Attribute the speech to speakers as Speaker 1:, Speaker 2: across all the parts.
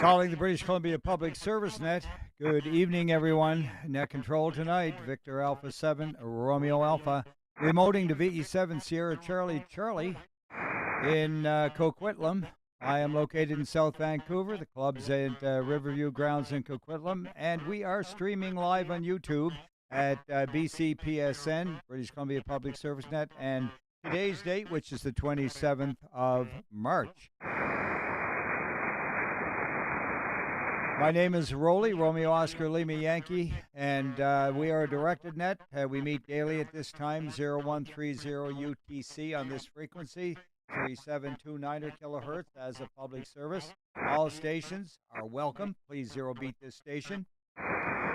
Speaker 1: Calling the British Columbia Public Service Net. Good evening, everyone. Net control tonight, Victor Alpha 7, Romeo Alpha. Remoting to VE7 Sierra Charlie Charlie in Coquitlam. I am located in South Vancouver. The club's at Riverview Grounds in Coquitlam. And we are streaming live on YouTube at BCPSN, British Columbia Public Service Net. And today's date, which is the 27th of March. My name is Roly, Romeo Oscar Lima Yankee, and we are a directed net. We meet daily at this time, 0130 UTC on this frequency, 3729 kilohertz as a public service. All stations are welcome. Please zero beat this station.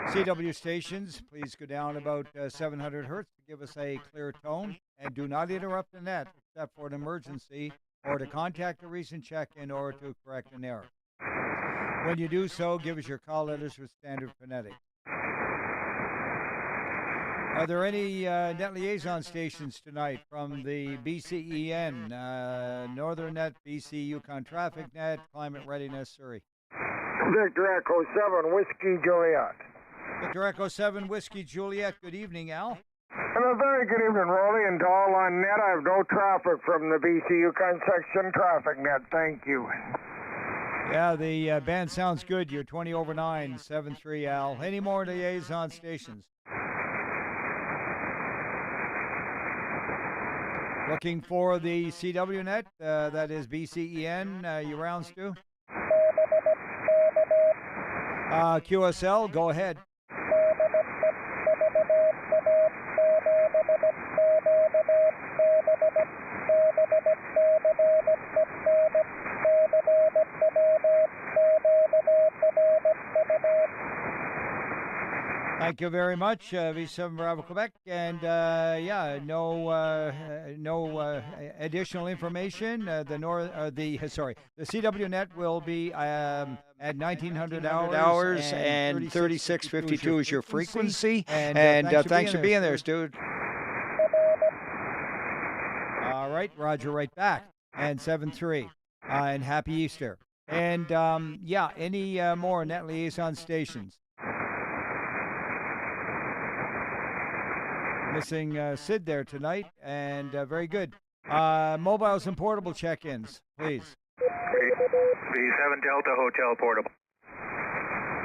Speaker 1: CW stations, please go down about 700 hertz to give us a clear tone, and do not interrupt the net except for an emergency or to contact a recent check-in or to correct an error. When you do so, give us your call letters with standard phonetics. Are there any net liaison stations tonight from the BCEN, Northern Net, BC Yukon Traffic Net, Climate Readiness, Surrey?
Speaker 2: Victor Echo 7, Whiskey Juliet.
Speaker 1: Victor Echo 7, Whiskey Juliet. Good evening, Al.
Speaker 2: And a very good evening, Roly, and to all on net. I have no traffic from the BC Yukon section traffic net. Thank you.
Speaker 1: Yeah, the band sounds good. You're 20 over 9, 7-3, Al. Any more liaison stations? Looking for the CW net, that is BCEN, you rounds to? QSL, go ahead. Thank you very much, V7 Bravo Quebec, and no additional information. The CW net will be at 1900 hours and 3652 is your frequency. And thanks for being there, Stu. All right, Roger, right back. And 7-3, and happy Easter. And any more net liaison stations? Missing Sid there tonight, and very good. Mobiles and portable check-ins, please.
Speaker 3: V7 Delta Hotel Portable.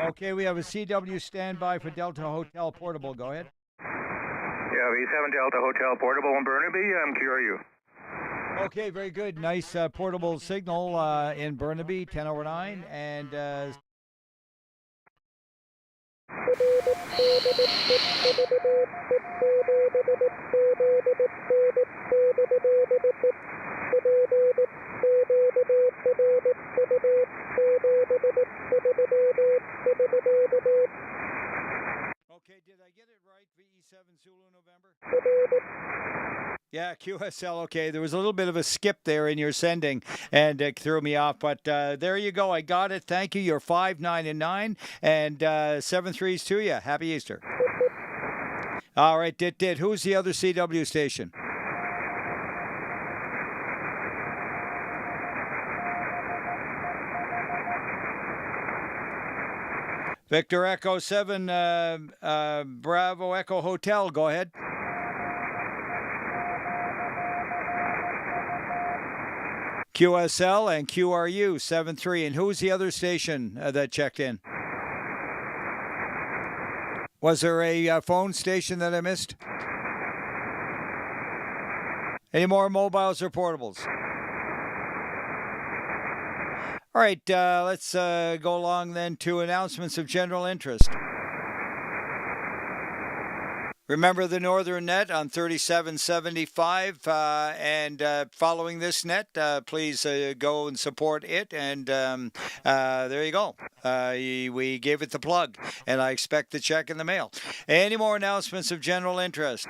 Speaker 1: Okay, we have a CW standby for Delta Hotel Portable. Go ahead.
Speaker 3: Yeah, V7 Delta Hotel Portable in Burnaby. Cure you.
Speaker 1: Okay, very good. Nice portable signal in Burnaby, 10 over 9, and... Okay, did I get it right? VE7 Zulu November? Yeah, QSL. Okay, there was a little bit of a skip there in your sending, and it threw me off. But there you go. I got it. Thank you. You're 5, 9, and 9, and 7 3s to you. Happy Easter. All right, did. Who's the other CW station? Victor Echo 7, Bravo Echo Hotel. Go ahead. QSL and QRU 7-3. And who's the other station that checked in? Was there a phone station that I missed? Any more mobiles or portables? All right, let's go along then to announcements of general interest. Remember the Northern Net on 3775, and following this net, please go and support it. And there you go. We gave it the plug, and I expect the check in the mail. Any more announcements of general interest?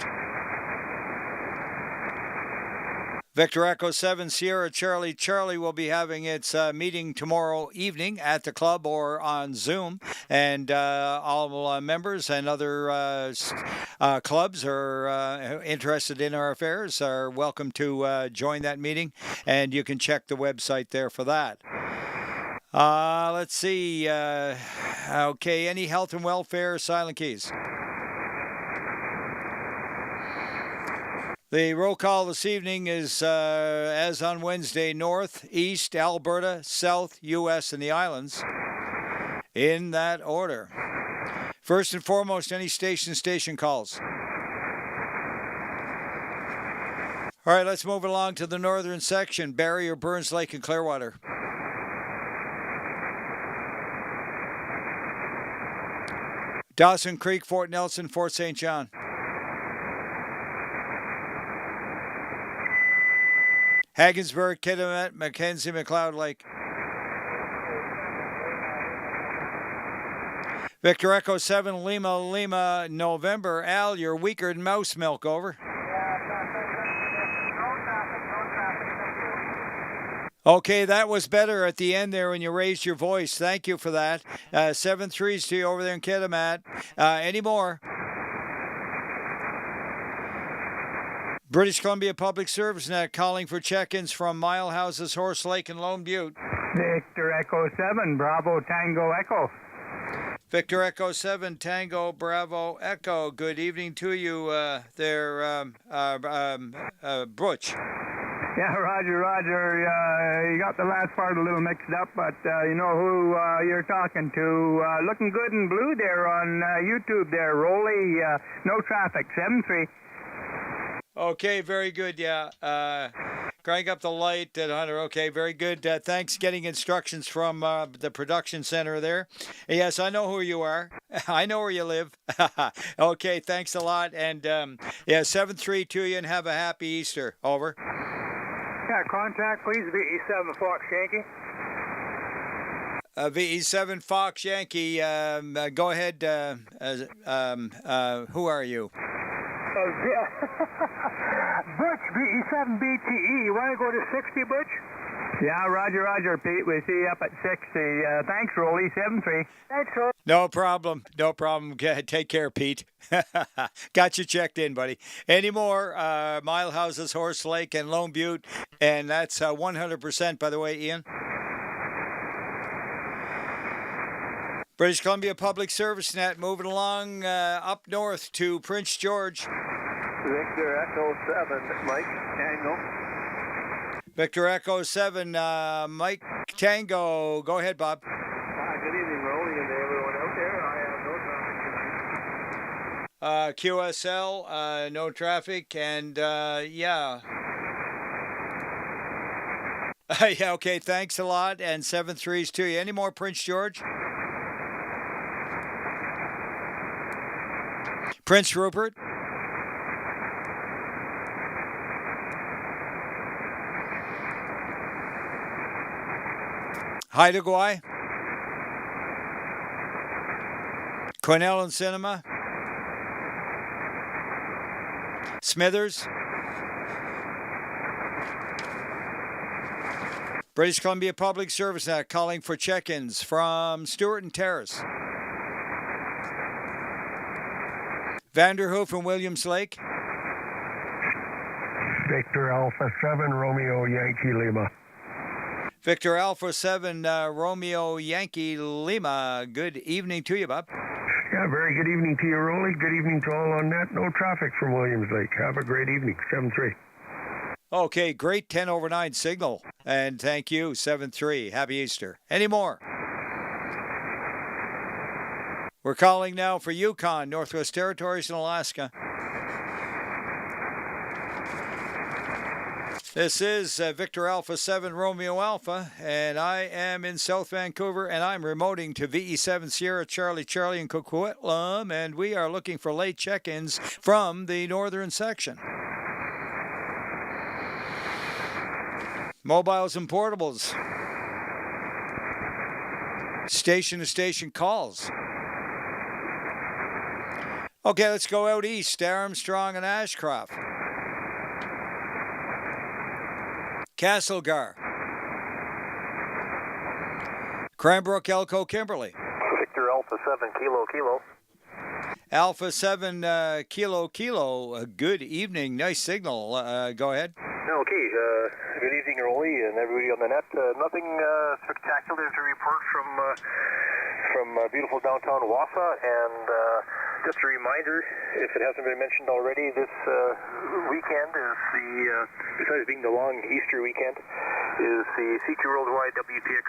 Speaker 1: Victor Echo 7 Sierra Charlie will be having its meeting tomorrow evening at the club or on Zoom, and all members and other clubs are interested in our affairs are welcome to join that meeting, and you can check the website there for that. Let's see. Okay, any health and welfare silent keys? The roll call this evening is, as on Wednesday, North, East, Alberta, South, U.S., and the Islands, in that order. First and foremost, any station calls. All right, let's move along to the northern section, Barrie or Burns Lake and Clearwater. Dawson Creek, Fort Nelson, Fort St. John. Haggensburg, Kitimat, Mackenzie, McLeod Lake. Victor Echo 7, Lima, November. Al, you're weaker than mouse milk, over. Okay, that was better at the end there when you raised your voice. Thank you for that. 7 3s to you over there in Kitimat. Any more? British Columbia Public Service Net calling for check-ins from Mile Houses, Horse Lake, and Lone Butte.
Speaker 4: Victor Echo 7, Bravo Tango Echo.
Speaker 1: Victor Echo 7, Tango Bravo Echo. Good evening to you there, Butch.
Speaker 4: Yeah, Roger. You got the last part a little mixed up, but you know who you're talking to. Looking good in blue there on YouTube there, Roly. No traffic, 7-3.
Speaker 1: Okay, very good, yeah. Crank up the light at 100. Okay, very good. Thanks getting instructions from the production center there. Yes, I know who you are. I know where you live. Okay, thanks a lot. And, 7-3 to you, and have a happy Easter. Over.
Speaker 4: Yeah, contact please, VE7 Fox Yankee.
Speaker 1: VE7 Fox Yankee, go ahead. Who are you?
Speaker 4: Butch, VE7 BTE. You want to go to 60, Butch? Yeah, Roger, Pete. We'll see you up at 60. Thanks, Roly. 7-3. Thanks, Roly.
Speaker 1: No problem. Take care, Pete. Got you checked in, buddy. Any more? Mile Houses, Horse Lake, and Lone Butte. And that's 100%, by the way, Ian. British Columbia Public Service Net moving along up north to Prince George.
Speaker 5: Victor Echo 7, Mike Tango.
Speaker 1: Victor Echo 7, Mike Tango. Go ahead, Bob.
Speaker 5: Good evening, Roly, and everyone out there. I have no traffic tonight.
Speaker 1: QSL, no traffic, and yeah. Yeah, okay, thanks a lot, and 7 3s to you. Any more, Prince George? Prince Rupert? Haida Gwaii? Cornell and Cinema? Smithers. British Columbia Public Service Net calling for check-ins from Stewart and Terrace. Vanderhoof and Williams Lake.
Speaker 2: Victor Alpha 7, Romeo Yankee Lima.
Speaker 1: Victor Alpha 7, Romeo Yankee Lima. Good evening to you, Bob.
Speaker 2: Yeah, very good evening to you, Roly. Good evening to all on net. No traffic from Williams Lake. Have a great evening. 7-3.
Speaker 1: Okay, great 10 over 9 signal. And thank you, 7-3. Happy Easter. Any more? We're calling now for Yukon, Northwest Territories, and Alaska. This is Victor Alpha 7 Romeo Alpha, and I am in South Vancouver, and I'm remoting to VE7 Sierra Charlie Charlie in Coquitlam, and we are looking for late check-ins from the northern section. Mobiles and portables. Station-to-station calls. Okay, let's go out east. Armstrong and Ashcroft. Castlegar. Cranbrook, Elko, Kimberley.
Speaker 5: Victor Alpha 7, Kilo, Kilo.
Speaker 1: Alpha 7, Kilo, Kilo. Good evening. Nice signal. Go ahead.
Speaker 5: Okay, good evening, Roly, and everybody on the net. Nothing spectacular to report from beautiful downtown Wausau, and just a reminder, if it hasn't been mentioned already, this weekend is besides being the long Easter weekend, is the CQ Worldwide WTX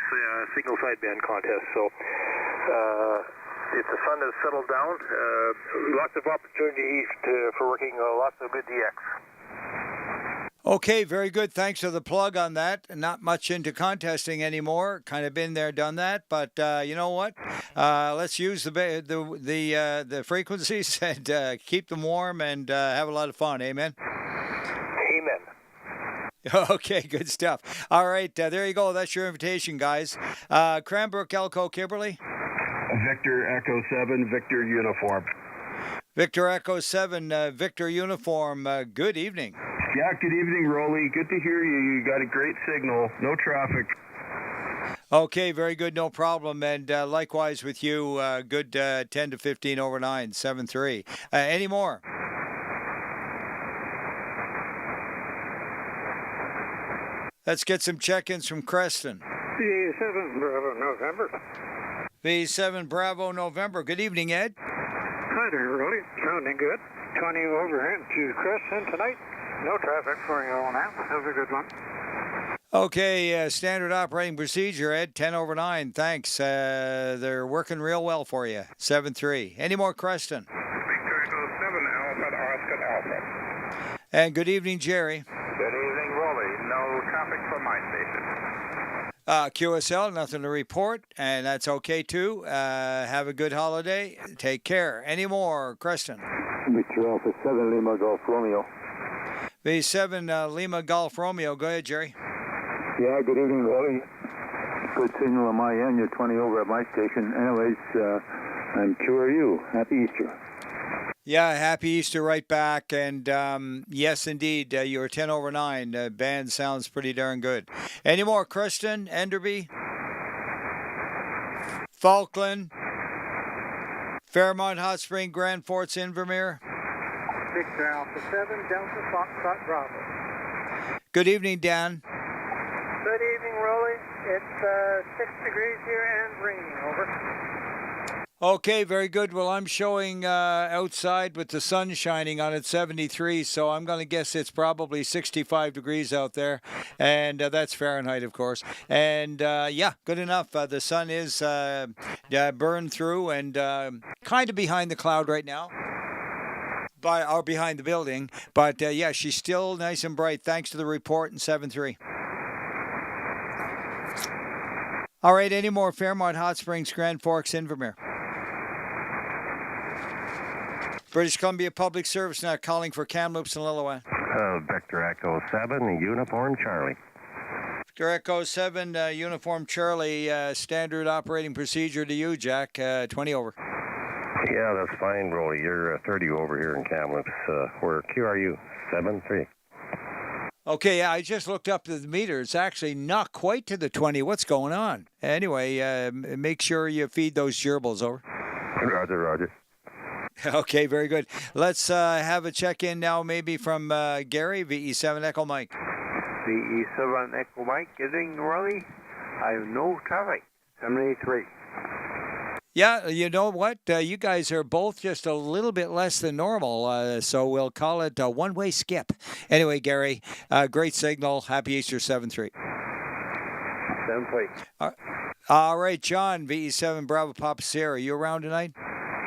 Speaker 5: Signal Sideband Contest. So if the sun has settled down, lots of opportunity for working lots of good DX.
Speaker 1: Okay, very good. Thanks for the plug on that. Not much into contesting anymore. Kind of been there, done that. But you know what? Let's use the frequencies and keep them warm and have a lot of fun. Amen.
Speaker 5: Amen.
Speaker 1: Okay, good stuff. All right, there you go. That's your invitation, guys. Cranbrook, Elko, Kimberley.
Speaker 2: Victor Echo 7, Victor Uniform.
Speaker 1: Victor Echo 7, Victor Uniform. Good evening.
Speaker 2: Yeah, good evening, Roly. Good to hear you. You got a great signal. No traffic.
Speaker 1: Okay, very good. No problem. And likewise with you, good 10 to 15 over 9, 7-3. Any more? Let's get some check-ins from Creston.
Speaker 2: BA7 Bravo November.
Speaker 1: V7 Bravo November. Good evening, Ed.
Speaker 2: Hi there, Roly. Sounding good. 20 over into Crescent tonight. No traffic for you all now. Have a good one.
Speaker 1: Okay, standard operating procedure, Ed, 10 over 9. Thanks. They're working real well for you. 7-3. Any more, Creston?
Speaker 3: Victor Echo 7 Alpha, Oscar Alpha.
Speaker 1: And good evening, Jerry.
Speaker 3: Good evening, Roly. No traffic from my station.
Speaker 1: QSL, nothing to report, and that's okay too. Have a good holiday. Take care. Any more, Creston?
Speaker 6: Victor Alpha 7 Lima Golf Romeo.
Speaker 1: V7 Lima Golf Romeo. Go ahead, Jerry.
Speaker 6: Yeah, good evening, Roly. Good signal on my end. You're 20 over at my station. Anyways, I'm sure you. Happy Easter.
Speaker 1: Yeah, happy Easter right back. And yes, indeed, you're 10 over 9. Band sounds pretty darn good. Any more, Creston, Enderby, Falkland, Fairmont Hot Spring, Grand Forks, Invermere?
Speaker 2: Victor Alpha 7, Delta Foxtrot Bravo.
Speaker 1: Good evening, Dan.
Speaker 2: Good evening, Roly. It's 6 degrees here and raining, over.
Speaker 1: Okay, very good. Well, I'm showing outside with the sun shining on it, 73, so I'm going to guess it's probably 65 degrees out there, and that's Fahrenheit, of course. And yeah, good enough. The sun is burned through and kind of behind the cloud right now. Or behind the building, but yeah, she's still nice and bright. Thanks to the report in 7-3. All right, any more? Fairmont Hot Springs, Grand Forks, Invermere. British Columbia Public Service now calling for Kamloops and Lillooet.
Speaker 3: Victor Echo 7, Uniform Charlie.
Speaker 1: Victor Echo 7, Uniform Charlie, standard operating procedure to you, Jack, 20 over.
Speaker 5: Yeah, that's fine, Roly. You're 30 over here in Kamloops. Where QRU 73.
Speaker 1: Okay, yeah, I just looked up the meter. It's actually not quite to the 20. What's going on? Anyway, make sure you feed those gerbils over.
Speaker 5: Roger.
Speaker 1: Okay, very good. Let's have a check-in now maybe from Gary, VE7 Echo Mike.
Speaker 7: VE7 Echo Mike, getting Roly. I have no traffic. 73.
Speaker 1: Yeah, you know what? You guys are both just a little bit less than normal, so we'll call it a one-way skip. Anyway, Gary, great signal. Happy Easter, 7-3.
Speaker 7: 7-3.
Speaker 1: All right, John, VE7 Bravo Papa Sierra, you around tonight?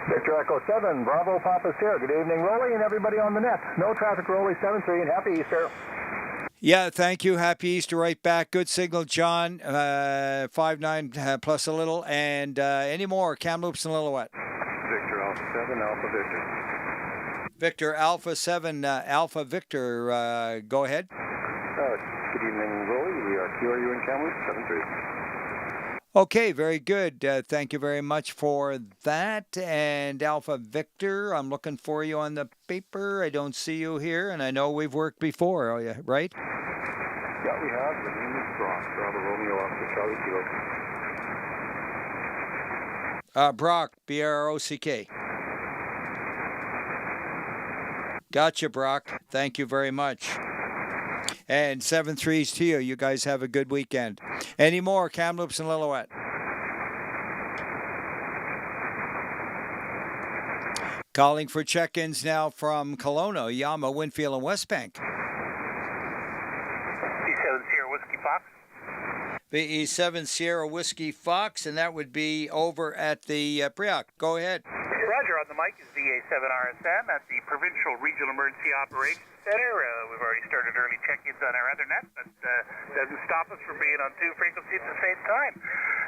Speaker 8: Victor Echo 7, Bravo Papa Sierra. Good evening, Roly, and everybody on the net. No traffic, Roly, 7-3, and happy Easter.
Speaker 1: Yeah, thank you. Happy Easter right back. Good signal, John. 5-9 plus a little. And any more? Kamloops and Lillooet.
Speaker 7: Victor Alpha 7, Alpha Victor.
Speaker 1: Victor Alpha 7, Alpha Victor. Go ahead.
Speaker 5: Good evening, Roly. We are QRU in Kamloops, 7-3.
Speaker 1: Okay, very good. Thank you very much for that. And Alpha Victor, I'm looking for you on the paper. I don't see you here, and I know we've worked before, right?
Speaker 5: Yeah, we have. The name is Brock. Bravo Romeo Oscar Charlie Kilo.
Speaker 1: Brock, B-R-O-C-K. Gotcha, Brock. Thank you very much. And 7-3s to you. You guys have a good weekend. Any more? Kamloops and Lillooet. Calling for check-ins now from Kelowna, Yama, Winfield, and Westbank.
Speaker 5: B7 Sierra Whiskey Fox.
Speaker 1: VE7 Sierra Whiskey Fox, and that would be over at the Preoc. Go ahead.
Speaker 3: Roger, on the mic is VA7 RSM at the Provincial Regional Emergency Operations Center. We've already started early check-ins on our other net, but doesn't stop us from being on two frequencies at the same time.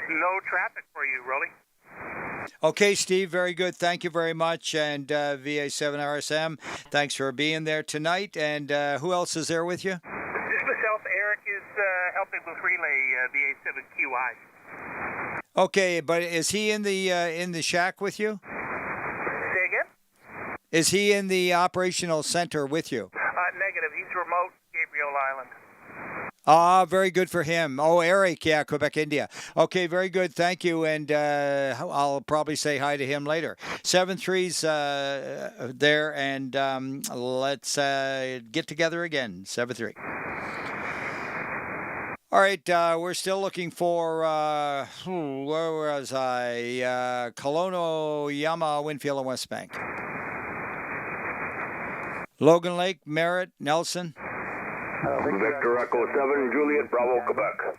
Speaker 3: No traffic for you, Roly.
Speaker 1: Okay, Steve, very good. Thank you very much. And VA7 RSM, thanks for being there tonight. And who else is there with you?
Speaker 3: Just myself. Eric is helping with relay VA7QI.
Speaker 1: Okay, but is he in the shack with you?
Speaker 3: Say again?
Speaker 1: Is he in the operational center with you?
Speaker 3: Negative. He's remote, Gabriel Island.
Speaker 1: Very good for him. Oh, Eric, yeah, Quebec, India. Okay, very good. Thank you. And I'll probably say hi to him later. 7-3's there, and let's get together again. 7-3. All right, we're still looking for, where was I? Kelowna, Yama, Winfield, and Westbank. Logan Lake, Merritt, Nelson.
Speaker 5: Victor Echo 7, Juliet, Bravo, Quebec.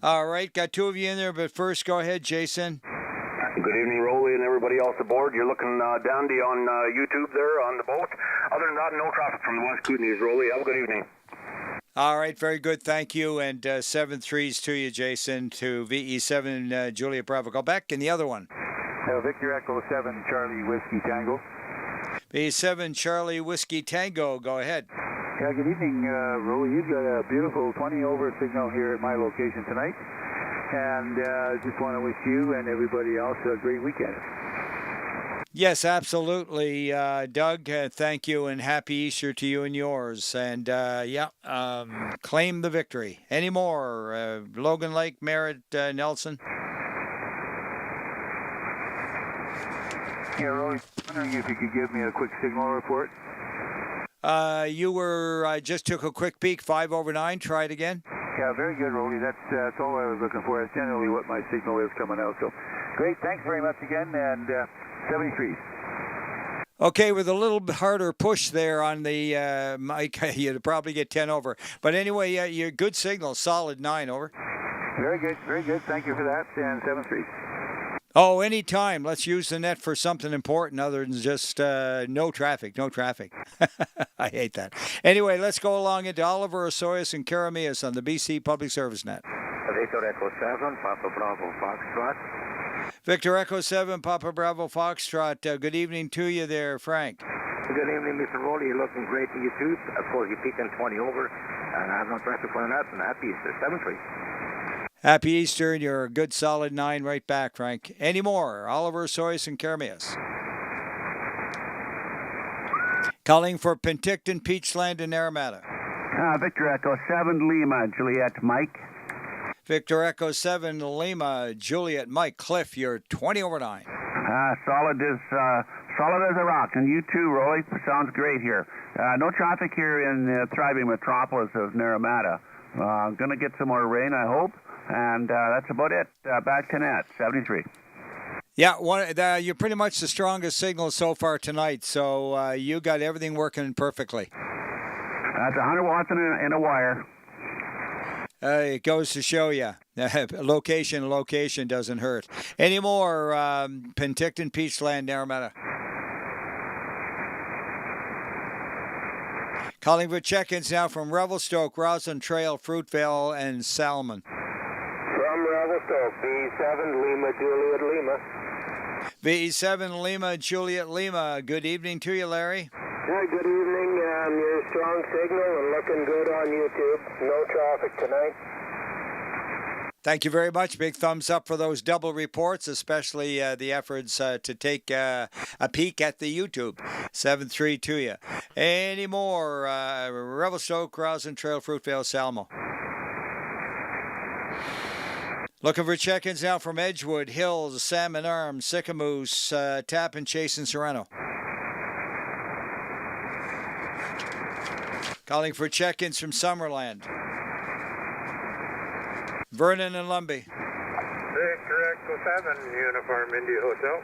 Speaker 1: All right, got two of you in there, but first, go ahead, Jason.
Speaker 5: Good evening, Roly, and everybody else aboard. You're looking dandy on YouTube there on the boat. Other than that, no traffic from the West Kootenays, Roly. Have a good evening.
Speaker 1: All right, very good. Thank you. And 7-3s to you, Jason, to VE7 Juliet Bravo. Go back in the other one.
Speaker 7: Victor Echo 7, Charlie Whiskey Tango.
Speaker 1: VE7 Charlie Whiskey Tango. Go ahead.
Speaker 7: Yeah, good evening, Roly. You've got a beautiful 20 over signal here at my location tonight. And just want to wish you and everybody else a great weekend.
Speaker 1: Yes, absolutely, Doug. Thank you, and happy Easter to you and yours. And claim the victory. Any more? Logan Lake, Merritt, Nelson.
Speaker 7: Yeah, Roly, wondering if you could give me a quick signal report.
Speaker 1: You were. I just took a quick peek. 5 over 9. Try it again.
Speaker 7: Yeah, very good, Roly. That's all I was looking for. That's generally what my signal is coming out. So, great. Thanks very much again. And 73.
Speaker 1: Okay, with a little bit harder push there on the mic, you'd probably get 10 over. But anyway, your good signal, solid 9 over.
Speaker 7: Very good, very good. Thank you for that. And 73.
Speaker 1: Oh, anytime. Let's use the net for something important other than just no traffic. I hate that. Anyway, let's go along into Oliver Osoyas and Karamias on the BC Public Service Net.
Speaker 5: Victor Echo 7, Papa Bravo, Foxtrot.
Speaker 1: Victor Echo 7, Papa Bravo, Foxtrot. Good evening to you there, Frank.
Speaker 5: Good evening, Mr. Roly. You're looking great in YouTube. Of course, you peaked in 20 over, and I have no traffic for that, and happy Easter. 7-3.
Speaker 1: Happy Easter, and you're a good solid 9 right back, Frank. Any more? Oliver, Soyce, and Kermias. Calling for Penticton, Peachland, and Naramata.
Speaker 9: Victor Echo 7, Lima, Juliet, Mike.
Speaker 1: Victor Echo 7, Lima, Juliet, Mike. Cliff, you're 20 over 9.
Speaker 9: Solid as a rock. And you too, Roly. Sounds great here. No traffic here in the thriving metropolis of Naramata. Going to get some more rain, I hope. And that's about it. Back to net, 73.
Speaker 1: Yeah, you're pretty much the strongest signal so far tonight, so you got everything working perfectly.
Speaker 9: That's 100 watts in a wire.
Speaker 1: It goes to show you. Location doesn't hurt. Any more Penticton, Peachland, Naramata? Calling for check-ins now from Revelstoke, Roslyn Trail, Fruitvale, and Salmon.
Speaker 5: From Revelstoke, V7 Lima, Juliet, Lima.
Speaker 1: V7 Lima, Juliet, Lima. Good evening to you, Larry.
Speaker 5: Hi, good evening. Your strong signal and looking good on YouTube. No traffic tonight.
Speaker 1: Thank you very much. Big thumbs up for those double reports, especially the efforts to take a peek at the YouTube. 7-3 to you. Any more? Revelstoke, Roslyn Trail, Fruitvale, Salmo. Looking for check-ins now from Edgewood, Hills, Salmon Arms, Sycamoose, Tappan, Chase, and Serrano. Calling for check-ins from Summerland. Vernon and Lumbee.
Speaker 2: Victor Echo 7, Uniform India Hotel.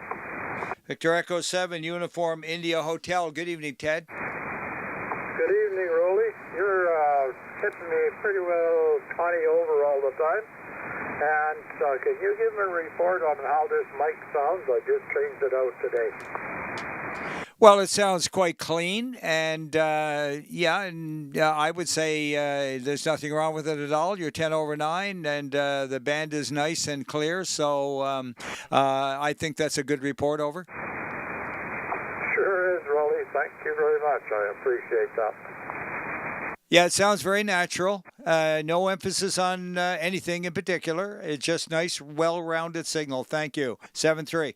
Speaker 1: Victor Echo 7, Uniform India Hotel. Good evening, Ted.
Speaker 2: Good evening, Roly. You're hitting me pretty well 20 over all the time. And can you give me a report on how this mic sounds? I just changed it out today.
Speaker 1: Well, it sounds quite clean, and I would say there's nothing wrong with it at all. You're 10 over 9, and the band is nice and clear, so I think that's a good report, over.
Speaker 2: Sure is, Roly. Thank you very much. I appreciate that.
Speaker 1: Yeah, it sounds very natural. No emphasis on anything in particular. It's just nice, well-rounded signal. Thank you. 7-3.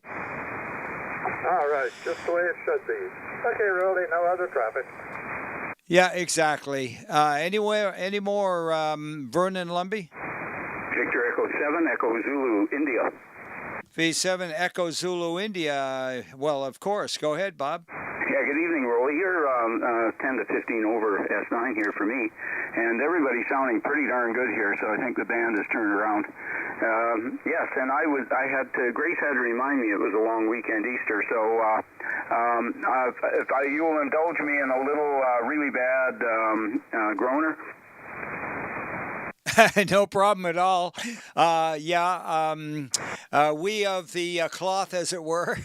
Speaker 2: All right, just the way it should be. Okay, Roly, no other traffic.
Speaker 1: Yeah, exactly. Any more Vernon Lumbee?
Speaker 9: Victor Echo 7, Echo Zulu, India.
Speaker 1: V7 Echo Zulu, India. Well, of course. Go ahead, Bob.
Speaker 9: Yeah, good evening, Roly. You're 10 to 15 over S9 here for me, and everybody's sounding pretty darn good here, so I think the band has turned around. Yes, and Grace had to remind me it was a long weekend Easter, so if you will indulge me in a little really bad groaner.
Speaker 1: No problem at all. We of the cloth, as it were,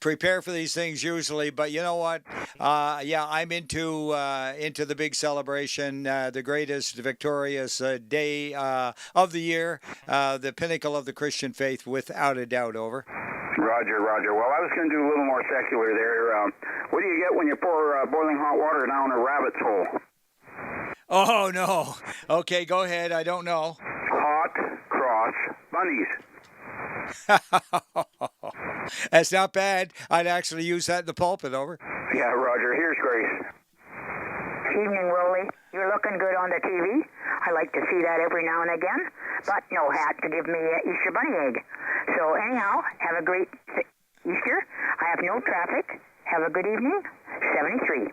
Speaker 1: prepare for these things usually. But you know what? I'm into the big celebration, the greatest, victorious day of the year, the pinnacle of the Christian faith, without a doubt. Over.
Speaker 9: Roger. Well, I was going to do a little more secular there. What do you get when you pour boiling hot water down a rabbit's hole?
Speaker 1: Oh, no. Okay, go ahead. I don't know.
Speaker 9: Hot cross bunnies.
Speaker 1: That's not bad. I'd actually use that in the pulpit, over.
Speaker 9: Yeah, Roger. Here's Grace.
Speaker 10: Evening, Roly. You're looking good on the TV. I like to see that every now and again, but no hat to give me an Easter bunny egg. So anyhow, have a great Easter. I have no traffic. Have a good evening. 73.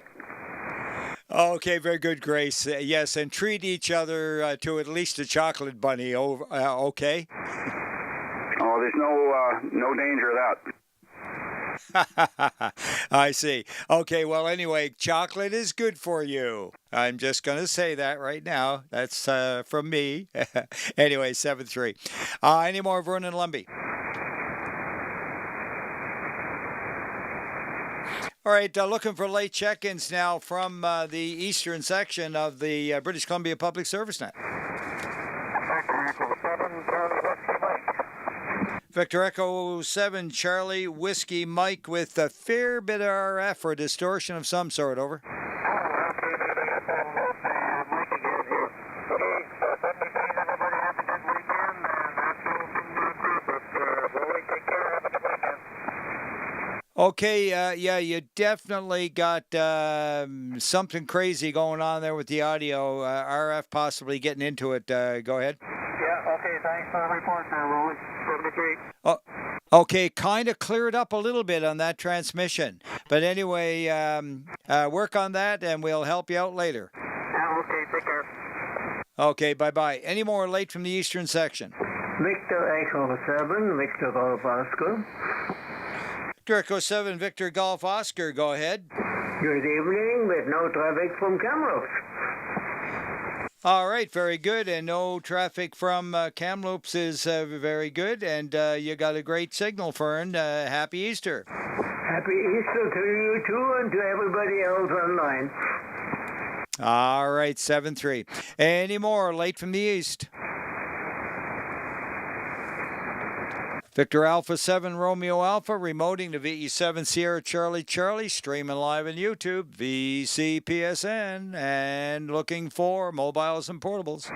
Speaker 1: Okay, very good, Grace. Yes, and treat each other to at least a chocolate bunny. Okay.
Speaker 9: Oh, there's no danger of
Speaker 1: that. I see. Okay, well, anyway, chocolate is good for you. I'm just going to say that right now. That's from me. Anyway, 7-3. Any more Vernon Lumbee? All right, looking for late check-ins now from the eastern section of the British Columbia Public Service Net. Victor Echo 7, Charlie, Whiskey, Mike, with a fair bit of RF or distortion of some sort, over. Okay, yeah, you definitely got something crazy going on there with the audio. RF possibly getting into it. Go ahead.
Speaker 5: Yeah, okay, thanks for the report there, Roly. 73.
Speaker 1: Oh, okay, kind of cleared up a little bit on that transmission. But anyway, work on that and we'll help you out later.
Speaker 10: Yeah, okay, take care.
Speaker 1: Okay, bye-bye. Any more late from the eastern section?
Speaker 11: Victor Echo 7, Victor Golf Oscar.
Speaker 1: Victor Echo 7, Victor Golf Oscar, go ahead.
Speaker 11: Good evening, with no traffic from Kamloops.
Speaker 1: All right, very good. And no traffic from Kamloops is very good. And you got a great signal, Fern. Happy Easter.
Speaker 11: Happy Easter to you too and to everybody else online.
Speaker 1: All right, 7-3. Any more late from the east? Victor Alpha 7 Romeo Alpha remoting to VE7 Sierra Charlie Charlie, streaming live on YouTube, BCPSN, and looking for mobiles and portables.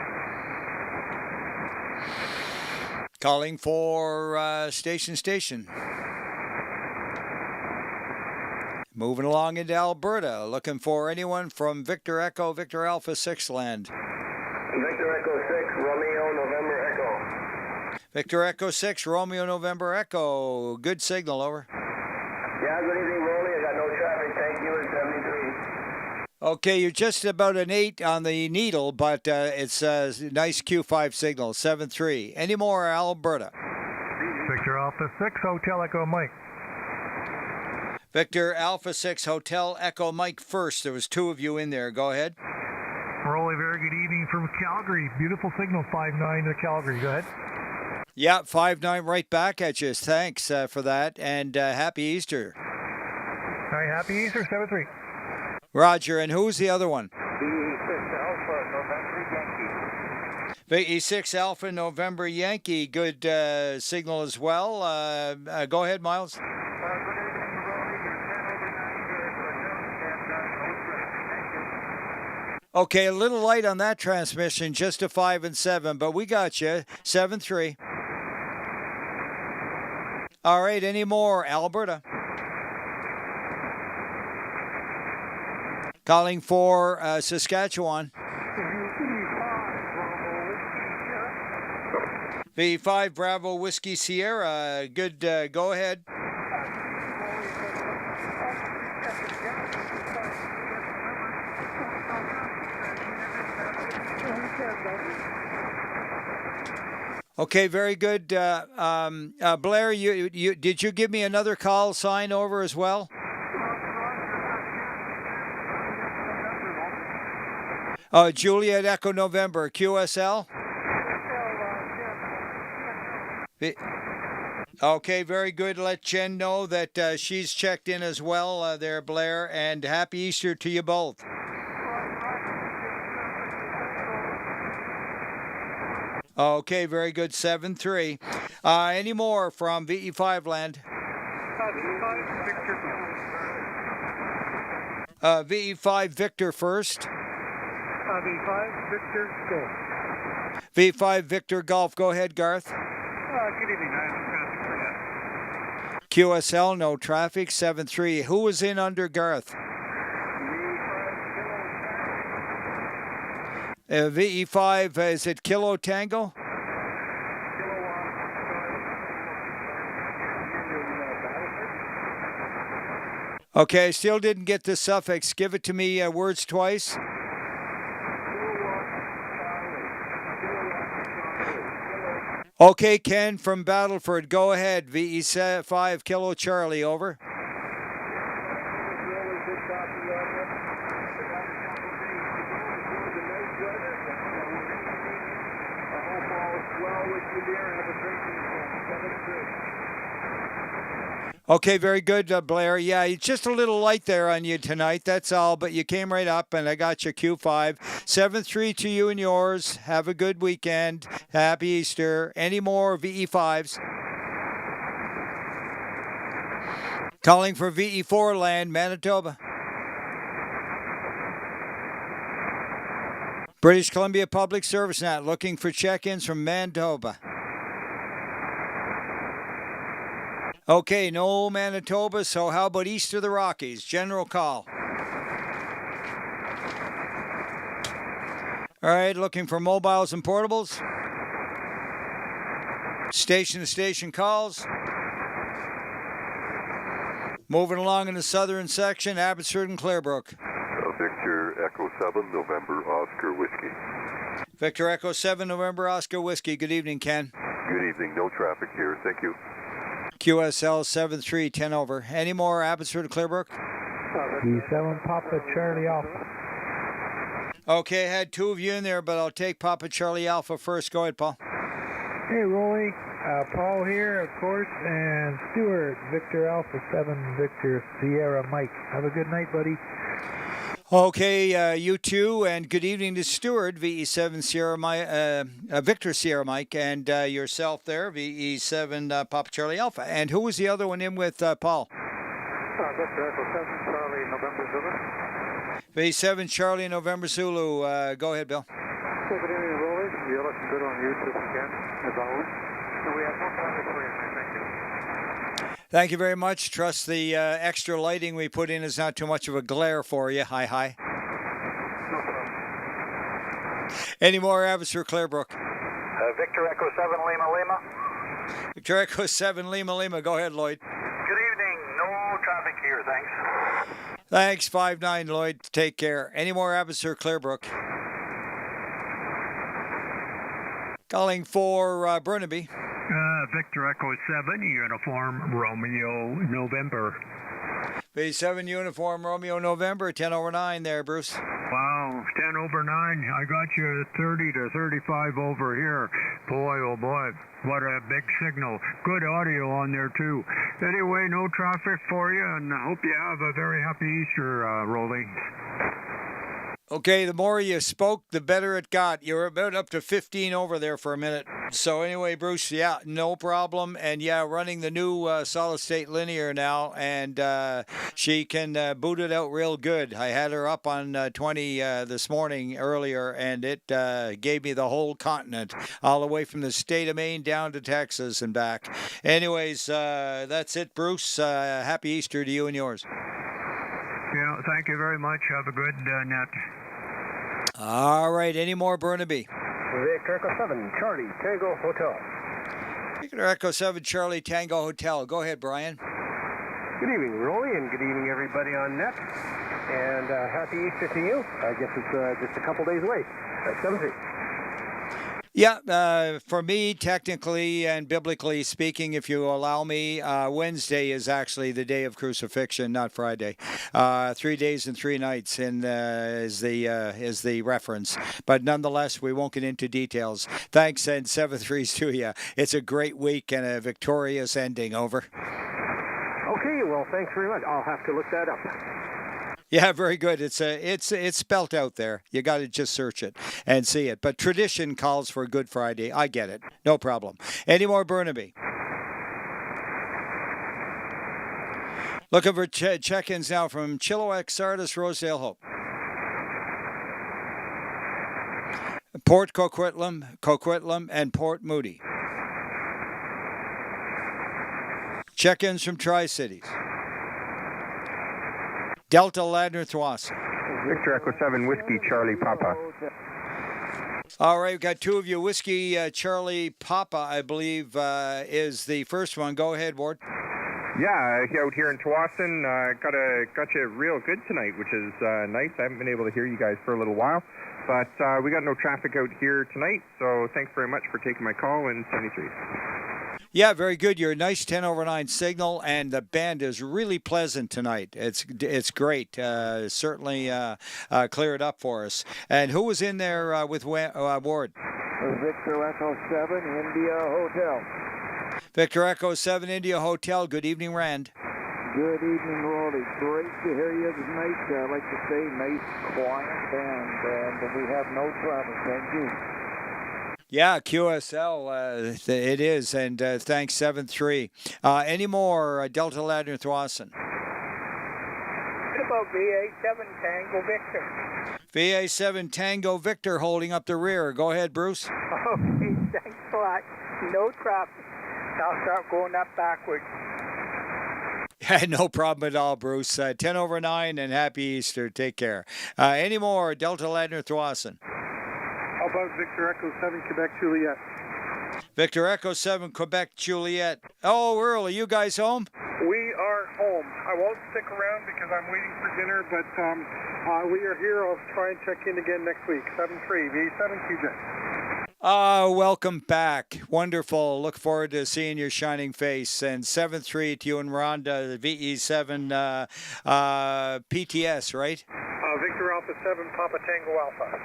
Speaker 1: Calling for station. Moving along into Alberta, looking for anyone from Victor Echo, Victor Alpha 6 land.
Speaker 5: Victor Echo 6, Romeo, November Echo.
Speaker 1: Victor Echo 6, Romeo, November Echo. Good signal, over.
Speaker 5: Yeah, good evening, Roly. I got no traffic. Thank you at 73.
Speaker 1: Okay, you're just about an 8 on the needle, but it's a nice Q5 signal, 7-3. Any more, Alberta?
Speaker 8: Victor Alpha 6, Hotel Echo Mike.
Speaker 1: Victor Alpha 6, Hotel Echo Mike first. There was 2 of you in there. Go ahead.
Speaker 8: Roly, very good evening from Calgary. Beautiful signal, 5-9 to Calgary. Go ahead.
Speaker 1: Yeah, 5-9 right back at you. Thanks for that, and Happy Easter.
Speaker 8: All right, happy Easter, 7-3.
Speaker 1: Roger, and who's the other one?
Speaker 5: VE6 Alpha, November Yankee.
Speaker 1: VE6 Alpha, November Yankee. Good signal as well. Go ahead, Miles.
Speaker 5: Good evening, Roly. You're 10 over 9 here for Thank you.
Speaker 1: Okay, a little light on that transmission, just a 5 and 7, but we got you. 7-3. All right, any more, Alberta? Calling for Saskatchewan. V5 Bravo Whiskey Sierra. Good, go ahead. Okay, very good. Blair, you did you give me another call sign over as well? Juliet Echo November, QSL? Okay, very good. Let Jen know that she's checked in as well there, Blair, and happy Easter to you both. Okay, very good. 7-3. Any more from VE5 land? VE5 Victor first.
Speaker 2: V5 Victor Golf.
Speaker 1: V5 Victor Golf. Go ahead, Garth.
Speaker 2: Good evening. I'm traffic for that.
Speaker 1: QSL, no traffic. 7-3. Who was in under Garth? VE5, is it Kilo Tango? Okay, still didn't get the suffix. Give it to me words twice. Okay, Ken from Battleford, go ahead. VE5 Kilo Charlie, over. Okay, very good, Blair. Yeah, it's just a little light there on you tonight, that's all, but you came right up and I got your Q5. 7-3 to you and yours. Have a good weekend. Happy Easter. Any more VE5s? Calling for VE4 land, Manitoba. British Columbia Public Service Net, looking for check-ins from Manitoba. Okay, no Manitoba, so how about east of the Rockies? General call. All right, looking for mobiles and portables. Station-to-station calls. Moving along in the southern section, Abbotsford and Clearbrook.
Speaker 12: Victor Echo 7, November Oscar Whiskey.
Speaker 1: Victor Echo 7, November Oscar Whiskey. Good evening, Ken.
Speaker 12: Good evening. No traffic here. Thank you.
Speaker 1: QSL 7310 over. Any more Abbotsford and Clearbrook?
Speaker 8: B7 Papa Charlie Alpha.
Speaker 1: Okay, I had two of you in there, but I'll take Papa Charlie Alpha first. Go ahead, Paul.
Speaker 8: Hey, Roly. Paul here, of course, and Stuart, Victor Alpha 7, Victor Sierra Mike. Have a good night, buddy.
Speaker 1: Okay, you too, and good evening to Stuart, VE7 Sierra Mike, Victor Sierra Mike, and yourself there, VE7 Papa Charlie Alpha. And who was the other one in with Paul?
Speaker 2: Victor Echo 7, Charlie, November Zulu.
Speaker 1: VE7 Charlie, November Zulu. Go ahead, Bill.
Speaker 2: Good evening, Roly. You're looking good on YouTube again, as always. So we have no traffic for you, thank you.
Speaker 1: Thank you very much. Trust the extra lighting we put in is not too much of a glare for you. Hi, hi.
Speaker 2: No problem.
Speaker 1: Any more Abbotsford Clearbrook?
Speaker 5: Victor Echo 7, Lima Lima.
Speaker 1: Victor Echo 7, Lima Lima. Go ahead, Lloyd.
Speaker 5: Good evening. No traffic here, thanks.
Speaker 1: Thanks, 5-9, Lloyd. Take care. Any more Abbotsford Clearbrook? Calling for Burnaby.
Speaker 13: Victor Echo 7, Uniform Romeo November.
Speaker 1: V7 Uniform Romeo November, 10 over 9 there, Bruce.
Speaker 13: Wow, 10 over 9. I got you 30 to 35 over here. Boy, oh boy, what a big signal. Good audio on there, too. Anyway, no traffic for you, and I hope you have a very happy Easter, Roly.
Speaker 1: Okay, the more you spoke, the better it got. You were about up to 15 over there for a minute. So anyway, Bruce, yeah, no problem. And yeah, running the new solid-state linear now, and she can boot it out real good. I had her up on 20 this morning earlier, and it gave me the whole continent, all the way from the state of Maine down to Texas and back. Anyways, that's it, Bruce. Happy Easter to you and yours.
Speaker 13: Yeah, thank you very much. Have a good net.
Speaker 1: All right, any more Burnaby?
Speaker 8: Victor Echo 7, Charlie, Tango Hotel.
Speaker 1: Victor Echo 7, Charlie, Tango Hotel. Go ahead, Brian.
Speaker 8: Good evening, Roly, and good evening, everybody on net. And happy Easter to you. I guess it's just a couple days away. 7-3.
Speaker 1: Yeah, for me, technically and biblically speaking, if you allow me, Wednesday is actually the day of crucifixion, not Friday. 3 days and 3 nights is the reference. But nonetheless, we won't get into details. Thanks, and 7-3s to you. It's a great week and a victorious ending. Over.
Speaker 8: Okay, well, thanks very much. I'll have to look that up.
Speaker 1: Yeah, very good. It's spelt out there. You got to just search it and see it. But tradition calls for Good Friday. I get it. No problem. Any more Burnaby? Looking for check-ins now from Chilliwack, Sardis, Rosedale, Hope. Port Coquitlam, and Port Moody. Check-ins from Tri-Cities. Delta Ladner Thwasse.
Speaker 8: Victor Echo 7, Whiskey, Charlie, Papa.
Speaker 1: All right, we've got two of you. Whiskey, Charlie, Papa, I believe, is the first one. Go ahead, Ward.
Speaker 14: Yeah, out here in Tsawwassen, got you real good tonight, which is nice. I haven't been able to hear you guys for a little while, but we got no traffic out here tonight, so thanks very much for taking my call in 73.
Speaker 1: Yeah, very good. You're a nice 10 over 9 signal, and the band is really pleasant tonight. It's great. Certainly cleared up for us. And who was in there with Ward?
Speaker 2: Victor Echo 7, India Hotel.
Speaker 1: Victor Echo 7, India Hotel. Good evening, Rand.
Speaker 2: Good evening, Roly. Great to hear you tonight. I like to say nice, quiet band, and we have no traffic. Thank you.
Speaker 1: Yeah, QSL, it is, and thanks, 7-3. Any more Delta Ladner Thwassen?
Speaker 15: What about VA7 Tango Victor?
Speaker 1: VA7 Tango Victor holding up the rear. Go ahead, Bruce.
Speaker 15: Okay, thanks a lot. No traffic. I'll start going up backwards.
Speaker 1: No problem at all, Bruce. 10 over 9 and happy Easter. Take care. Any more? Delta Ladner Thwasson.
Speaker 2: How about Victor Echo 7 Quebec Juliet?
Speaker 1: Victor Echo 7 Quebec Juliet. Oh, early. You guys home?
Speaker 2: We are home. I won't stick around because I'm waiting for dinner, but we are here. I'll try and check in again next week. 7-3, V7 QJ.
Speaker 1: Welcome back. Wonderful. Look forward to seeing your shining face. And 7-3 to you and Rhonda, VE7 PTS, right?
Speaker 2: Victor Alpha 7, Papa Tango Alpha.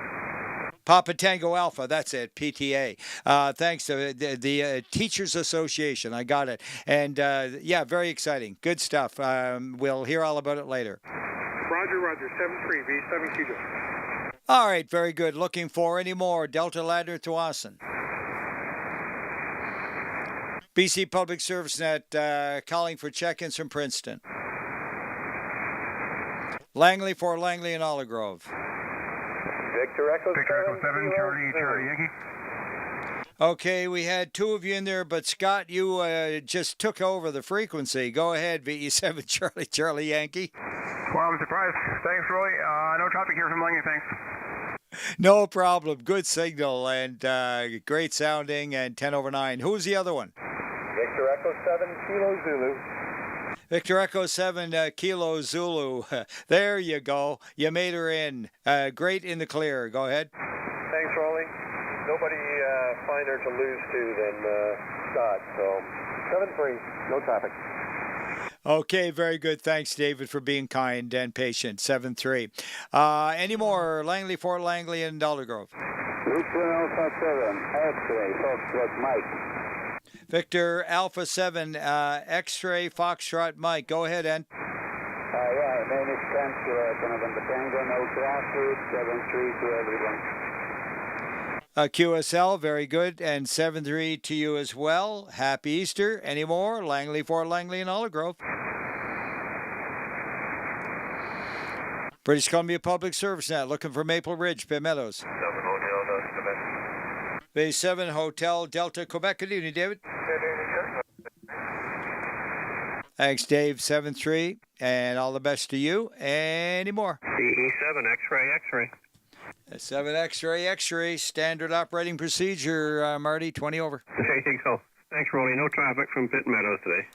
Speaker 1: Papa Tango Alpha, that's it, PTA. Thanks to the Teachers Association. I got it. And, yeah, very exciting. Good stuff. We'll hear all about it later.
Speaker 2: Roger, 7-3, V7 QJ.
Speaker 1: All right, very good. Looking for any more. Delta Ladner Thwasson. BC Public Service Net calling for check-ins from Princeton. Langley for Langley and Olive Grove.
Speaker 2: Victor Echo 7,
Speaker 4: Charlie Yankee.
Speaker 1: Okay, we had two of you in there, but Scott, you just took over the frequency. Go ahead, VE7 Charlie Yankee.
Speaker 4: Well, I'm surprised. Thanks, Roy. No traffic here from Langley, thanks.
Speaker 1: No problem. Good signal and great sounding and 10 over 9. Who's the other one?
Speaker 2: Victor Echo 7 Kilo Zulu.
Speaker 1: Victor Echo 7 Kilo Zulu. There you go. You made her in. Great in the clear. Go ahead.
Speaker 2: Thanks, Roly. Nobody finer to lose to than Scott. So 7-3, no traffic.
Speaker 1: Okay, very good. Thanks, David, for being kind and patient. 7-3. Any more? Langley, Fort Langley, and Dollar Grove.
Speaker 6: Victor Alpha 7, X-ray, Foxtrot Mike.
Speaker 1: Victor Alpha 7, X-ray, Foxtrot Mike. Go ahead, Ed.
Speaker 6: Yeah, name is Chancellor, November Tango, no traffic, 7-3 to everyone.
Speaker 1: QSL, very good. And 7-3 to you as well. Happy Easter. Any more? Langley, Fort Langley, and Olive Grove. British Columbia Public Service Net, looking for Maple Ridge, Pitt Meadows.
Speaker 5: 7 Hotel Delta Quebec.
Speaker 1: Bay 7 Hotel Delta Quebec. Good evening, David. Thanks, Dave. 7-3, and all the best to you. Any more?
Speaker 5: DE7 X-ray.
Speaker 1: 7 X-ray, standard operating procedure, Marty, 20 over.
Speaker 5: There you go. Thanks, Roly. No traffic from Pitt Meadows today.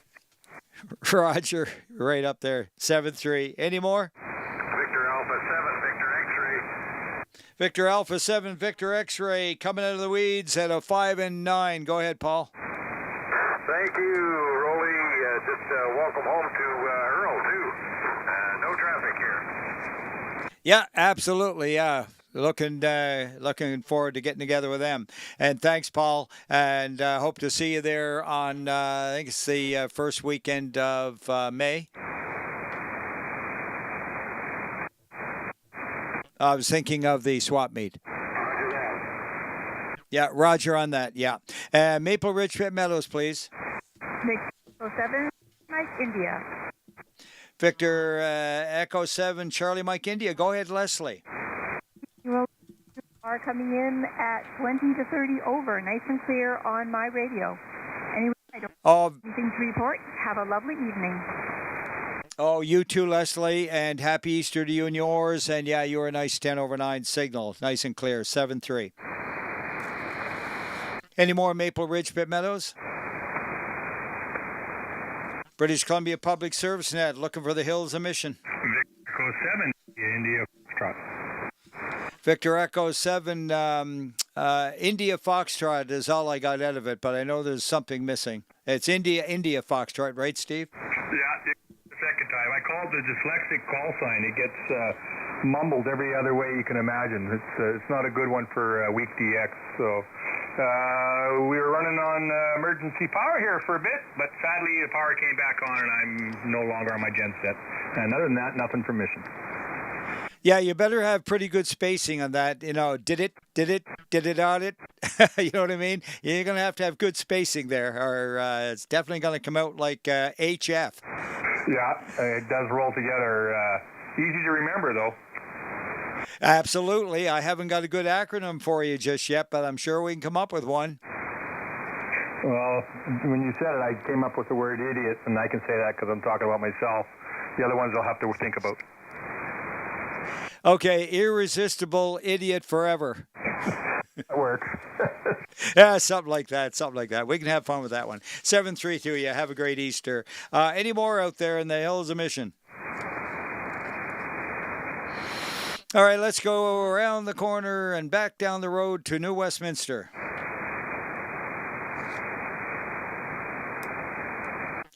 Speaker 1: Roger, right up there. 7-3. Any more?
Speaker 2: Victor Alpha 7, Victor X-ray.
Speaker 1: Victor Alpha 7, Victor X-ray, coming out of the weeds at a 5 and 9. Go ahead, Paul.
Speaker 2: Thank you, Roly. Just welcome home to Earl, too. No traffic here.
Speaker 1: Yeah, absolutely, yeah. Looking forward to getting together with them. And thanks, Paul. And hope to see you there on, I think it's the first weekend of May. I was thinking of the swap meet. Yeah, Roger on that, yeah. Maple Ridge, Pitt Meadows, please.
Speaker 16: Echo 7, Mike, India.
Speaker 1: Victor Echo 7, Charlie Mike, India. Go ahead, Leslie.
Speaker 16: You are coming in at 20 to 30 over, nice and clear on my radio. Anyway, I don't have anything to report. Have a lovely evening.
Speaker 1: Oh, you too, Leslie, and happy Easter to you and yours. And yeah, you're a nice 10 over 9 signal, nice and clear, 7-3. Any more Maple Ridge, Pitt Meadows? British Columbia Public Service Net, looking for the Hills of Mission.
Speaker 4: Echo 7, India Foxtrot.
Speaker 1: Victor Echo 7, India Foxtrot is all I got out of it, but I know there's something missing. It's India Foxtrot, right, Steve?
Speaker 4: Yeah, the second time. I called the dyslexic call sign. It gets mumbled every other way you can imagine. It's not a good one for weak DX, so... we were running on emergency power here for a bit, but sadly the power came back on and I'm no longer on my gen set. And other than that, nothing from mission.
Speaker 1: Yeah, you better have pretty good spacing on that. You know, did it on it? You know what I mean? You're going to have good spacing there, or it's definitely going to come out like HF.
Speaker 4: Yeah, it does roll together. Easy to remember, though.
Speaker 1: Absolutely. I haven't got a good acronym for you just yet, but I'm sure we can come up with one.
Speaker 7: Well, when you said it, I came up with the word idiot, and I can say that because I'm talking about myself. The other ones I'll have to think about.
Speaker 1: Okay, irresistible idiot forever.
Speaker 7: That works.
Speaker 1: Yeah, something like that. Something like that. We can have fun with that one. 7-3 to you. Have a great Easter. Any more out there in the hills of Mission? All right, let's go around the corner and back down the road to New Westminster.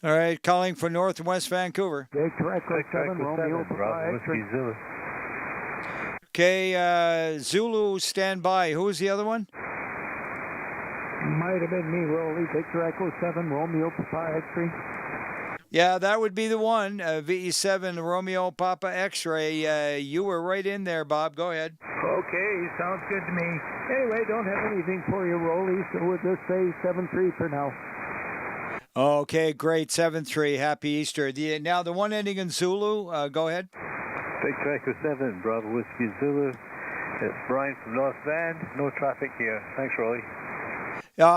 Speaker 1: All right, calling for North and West Vancouver.
Speaker 8: Victor Echo 7, Romeo
Speaker 7: Bravo, Whiskey Zulu.
Speaker 1: Okay, Zulu, stand by. Who was the other one?
Speaker 8: Might have been me, Roly. Victor Echo 7, Romeo Papa X-ray.
Speaker 1: Yeah, that would be the one. VE7, Romeo Papa X-ray. You were right in there, Bob. Go ahead.
Speaker 8: Okay, sounds good to me. Anyway, don't have anything for you, Roly, so we'll just say 7-3 for now.
Speaker 1: Okay, great. 7-3. Happy Easter. Now, the one ending in Zulu, go ahead.
Speaker 7: Victor Echo 7, Bravo Whiskey Zulu. It's Brian from North Van. No traffic here. Thanks, Roly.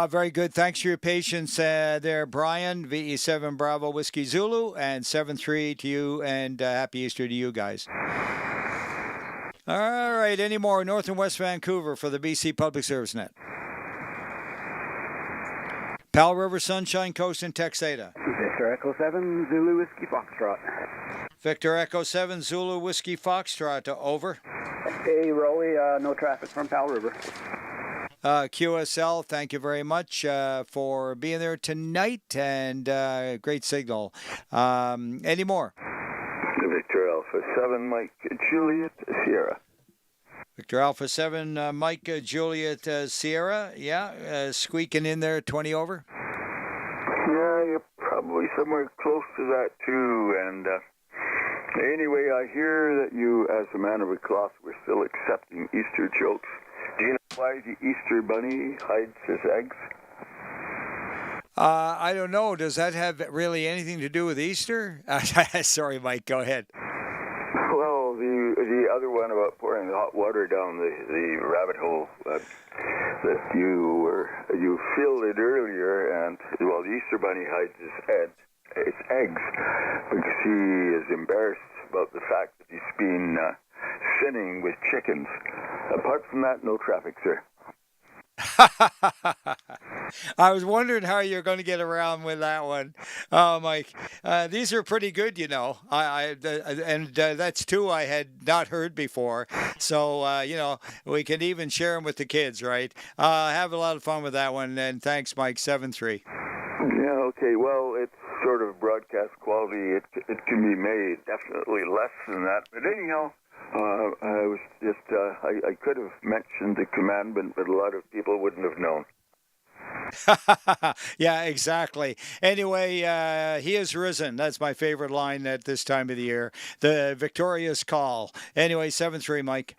Speaker 1: Very good. Thanks for your patience there, Brian. VE7 Bravo Whiskey Zulu, and 7-3 to you, and happy Easter to you guys. All right, any more North and West Vancouver for the BC Public Service Net? Powell River, Sunshine Coast, and Texada.
Speaker 17: Victor Echo 7, Zulu Whiskey Foxtrot.
Speaker 1: Victor Echo 7, Zulu Whiskey Foxtrot, over.
Speaker 17: Hey, Roly, no traffic from Powell River.
Speaker 1: QSL, thank you very much for being there tonight, and great signal. Any more?
Speaker 12: Victor Alpha 7, Mike Juliet Sierra.
Speaker 1: Victor Alpha 7, Mike Juliet Sierra. Yeah, squeaking in there, 20 over.
Speaker 12: Yeah, you're probably somewhere close to that too. And anyway, I hear that you, as a man of a cloth, were still accepting Easter jokes. Do you know why the Easter bunny hides his eggs?
Speaker 1: I don't know. Does that have really anything to do with Easter? Sorry, Mike. Go ahead.
Speaker 12: Well, the other one about pouring the hot water down the rabbit hole that you filled it earlier, and well, the Easter bunny hides his eggs because he is embarrassed about the fact that he's been sinning with chickens. Apart from that, no traffic, sir.
Speaker 1: I was wondering how you're going to get around with that one. Oh, Mike, these are pretty good, you know. That's two I had not heard before. So, we can even share them with the kids, right? Have a lot of fun with that one. And thanks, Mike, 7-3.
Speaker 12: Yeah, okay. Well, it's sort of broadcast quality. It can be made definitely less than that. But anyhow, I was just, I could have mentioned the commandment, but a lot of people wouldn't have known.
Speaker 1: Yeah, exactly. Anyway, he is risen. That's my favorite line at this time of the year. The victorious call. Anyway, 7-3, Mike.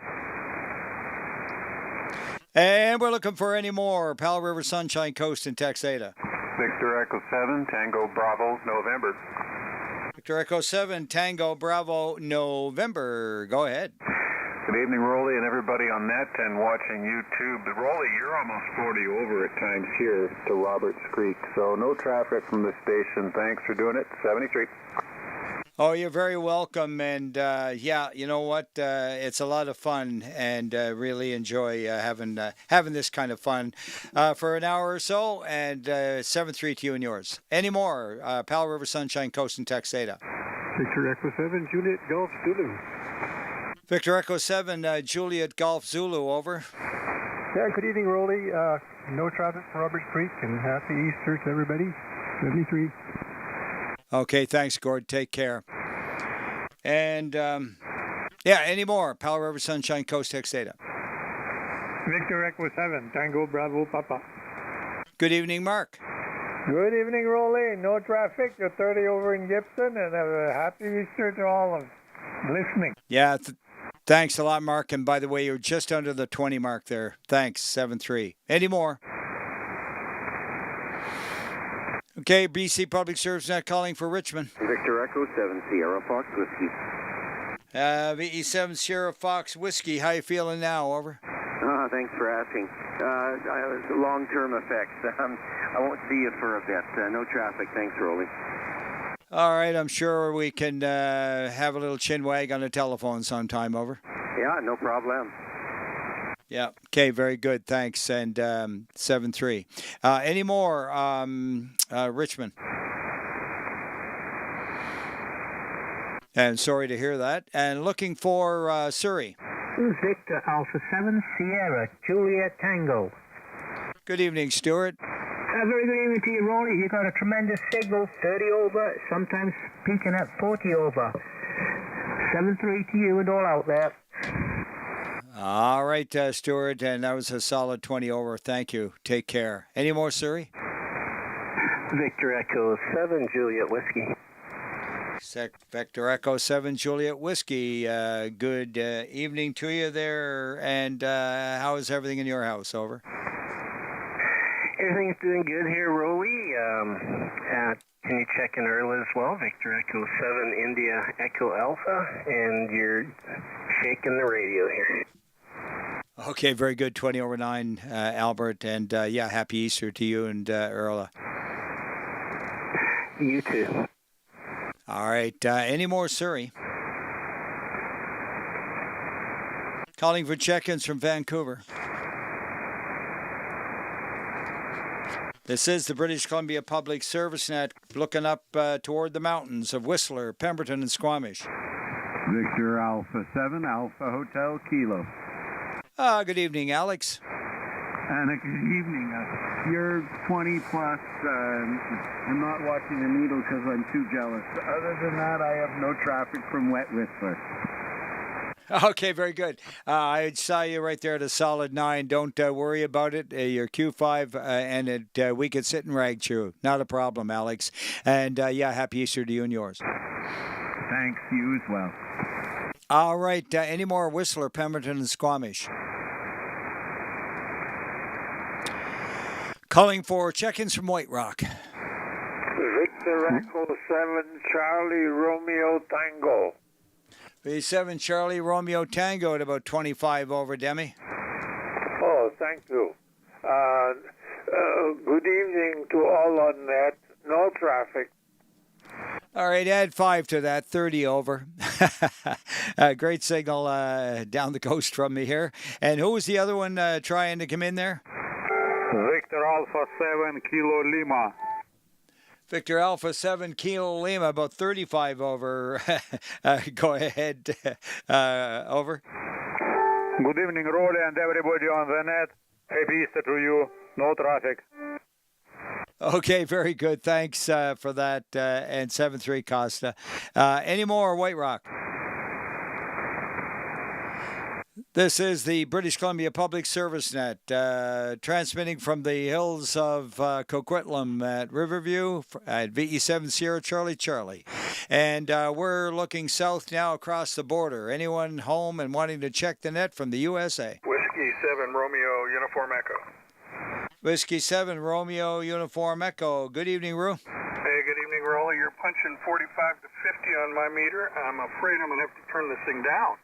Speaker 1: And we're looking for any more. Powell River, Sunshine Coast, and Texada.
Speaker 7: Victor Echo 7, Tango Bravo, November.
Speaker 1: Victor Echo 7, Tango Bravo, November. Go ahead.
Speaker 7: Good evening, Roly, and everybody on net and watching YouTube. Roly, you're almost 40 over at times here to Roberts Creek, so no traffic from the station. Thanks for doing it. 73.
Speaker 1: Oh, you're very welcome. And yeah, you know what? It's a lot of fun, and really enjoy having this kind of fun for an hour or so. And 7-3 to you and yours. Any more? Powell River, Sunshine Coast, and Texada.
Speaker 7: Victor Echo 7, Juliet Golf Zulu.
Speaker 1: Victor Echo 7, Juliet Golf Zulu, over.
Speaker 7: Yeah, good evening, Roly. No traffic from Roberts Creek, and happy Easter to everybody. 73.
Speaker 1: Okay, thanks, Gord. Take care. And, yeah, any more? Powell River, Sunshine Coast, Texada.
Speaker 13: Victor Echo 7, Tango Bravo Papa.
Speaker 1: Good evening, Mark.
Speaker 2: Good evening, Roly. No traffic. You're 30 over in Gibson, and have a happy Easter to all of listening.
Speaker 1: Yeah, thanks a lot, Mark. And by the way, you're just under the 20 mark there. Thanks, 7-3. Any more? Okay, BC Public Service Net calling for Richmond.
Speaker 17: Victor Echo 7, Sierra Fox Whiskey.
Speaker 1: VE7 Sierra Fox Whiskey. How you feeling now? Over.
Speaker 17: Thanks for asking. Long-term effects. I won't see you for a bit. No traffic. Thanks, Roly.
Speaker 1: All right, I'm sure we can have a little chin wag on the telephone sometime, over.
Speaker 17: Yeah, no problem.
Speaker 1: Yeah, okay, very good, thanks, and 7-3. Any more, Richmond? And sorry to hear that. And looking for Surrey.
Speaker 11: Victor Alpha 7 Sierra Juliet Tango.
Speaker 1: Good evening, Stuart.
Speaker 11: Very good evening to you, Roly. You got a tremendous signal, 30 over, sometimes peaking at 40 over. 7-3 to you and all out there.
Speaker 1: All right, Stuart, and that was a solid 20 over. Thank you. Take care. Any more, Surrey?
Speaker 17: Victor Echo 7 Juliet Whiskey.
Speaker 1: Vector Echo 7 Juliet Whiskey. Good evening to you there, and how is everything in your house, over?
Speaker 17: Everything's doing good here, Roly. Can you check in Earl as well? Victor Echo 7 India Echo Alpha, and you're shaking the radio here.
Speaker 1: Okay, very good. 20 over 9, Albert, and yeah, happy Easter to you and Earl.
Speaker 17: You too.
Speaker 1: All right. Any more, Surrey? Calling for check-ins from Vancouver. This is the British Columbia Public Service Net, looking up toward the mountains of Whistler, Pemberton, and Squamish.
Speaker 7: Victor Alpha 7, Alpha Hotel Kilo.
Speaker 1: Good evening, Alex.
Speaker 7: And good evening. You're 20 plus. I'm not watching the needle because I'm too jealous. Other than that, I have no traffic from Wet Whistler.
Speaker 1: Okay, very good. I saw you right there at a solid 9. Don't worry about it. You're Q5, and we could sit and rag chew. Not a problem, Alex. And yeah, happy Easter to you and yours.
Speaker 7: Thanks, you as well.
Speaker 1: All right. Any more Whistler, Pemberton, and Squamish? Calling for check-ins from White Rock.
Speaker 2: Victor Echo 7 Charlie Romeo Tango.
Speaker 1: V7 Charlie Romeo Tango at about 25 over, Demi.
Speaker 2: Oh, thank you. Good evening to all on net. No traffic.
Speaker 1: All right, add 5 to that, 30 over. Great signal down the coast from me here. And who was the other one trying to come in there?
Speaker 7: Victor Alpha 7 Kilo Lima.
Speaker 1: Victor Alpha 7 Kilo Lima, about 35 over. Go ahead, over.
Speaker 7: Good evening, Roly, and everybody on the net. Happy Easter to you. No traffic.
Speaker 1: Okay, very good. Thanks for that. And 7-3 Costa. Any more, White Rock? This is the British Columbia Public Service Net, transmitting from the hills of Coquitlam at Riverview at VE7 Sierra Charlie Charlie. And we're looking south now across the border. Anyone home and wanting to check the net from the USA?
Speaker 5: Whiskey 7 Romeo Uniform Echo.
Speaker 1: Whiskey 7 Romeo Uniform Echo. Good evening, Roo.
Speaker 5: Hey, good evening, Roly. You're punching 45 to 50 on my meter. I'm afraid I'm going to have to turn this thing down.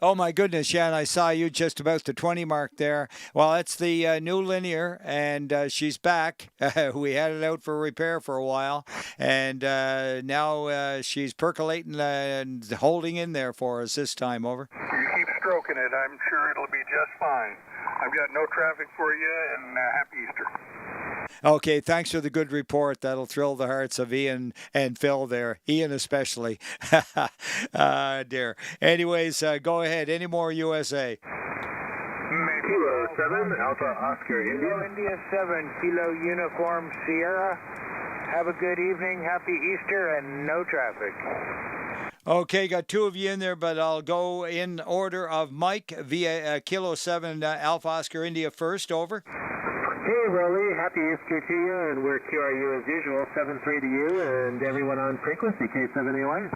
Speaker 1: Oh, my goodness, yeah, and I saw you just about the 20 mark there. Well, it's the new linear, and she's back. We had it out for repair for a while, and now she's percolating and holding in there for us this time, over.
Speaker 5: You keep stroking it. I'm sure it'll be just fine. I've got no traffic for you, and happy Easter.
Speaker 1: Okay, thanks for the good report. That'll thrill the hearts of Ian and Phil there. Ian especially. Dear. Anyways, go ahead. Any more USA?
Speaker 5: Kilo 7 Alpha Oscar India.
Speaker 15: India 7 Kilo Uniform Sierra. Have a good evening. Happy Easter and no traffic.
Speaker 1: Okay, got 2 of you in there, but I'll go in order of Mike via Kilo 7 Alpha Oscar India first, over.
Speaker 11: Hey, Roly, happy Easter to you, and we're QRU as usual, 7-3 to you, and everyone on frequency, K7AY.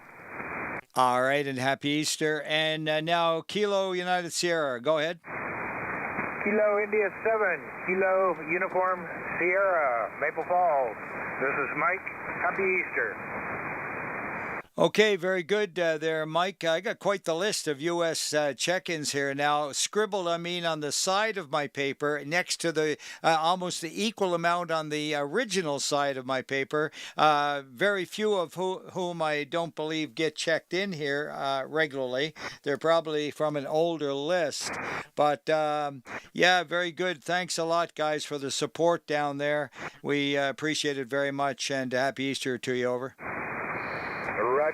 Speaker 1: All right, and happy Easter. And now Kilo United Sierra, go ahead.
Speaker 15: Kilo India 7, Kilo Uniform Sierra, Maple Falls. This is Mike. Happy Easter.
Speaker 1: Okay, very good there, Mike. I got quite the list of U.S. check-ins here now. Scribbled, on the side of my paper, next to the almost the equal amount on the original side of my paper. Very few of whom I don't believe get checked in here regularly. They're probably from an older list. But yeah, very good. Thanks a lot, guys, for the support down there. We appreciate it very much, and happy Easter to you. Over.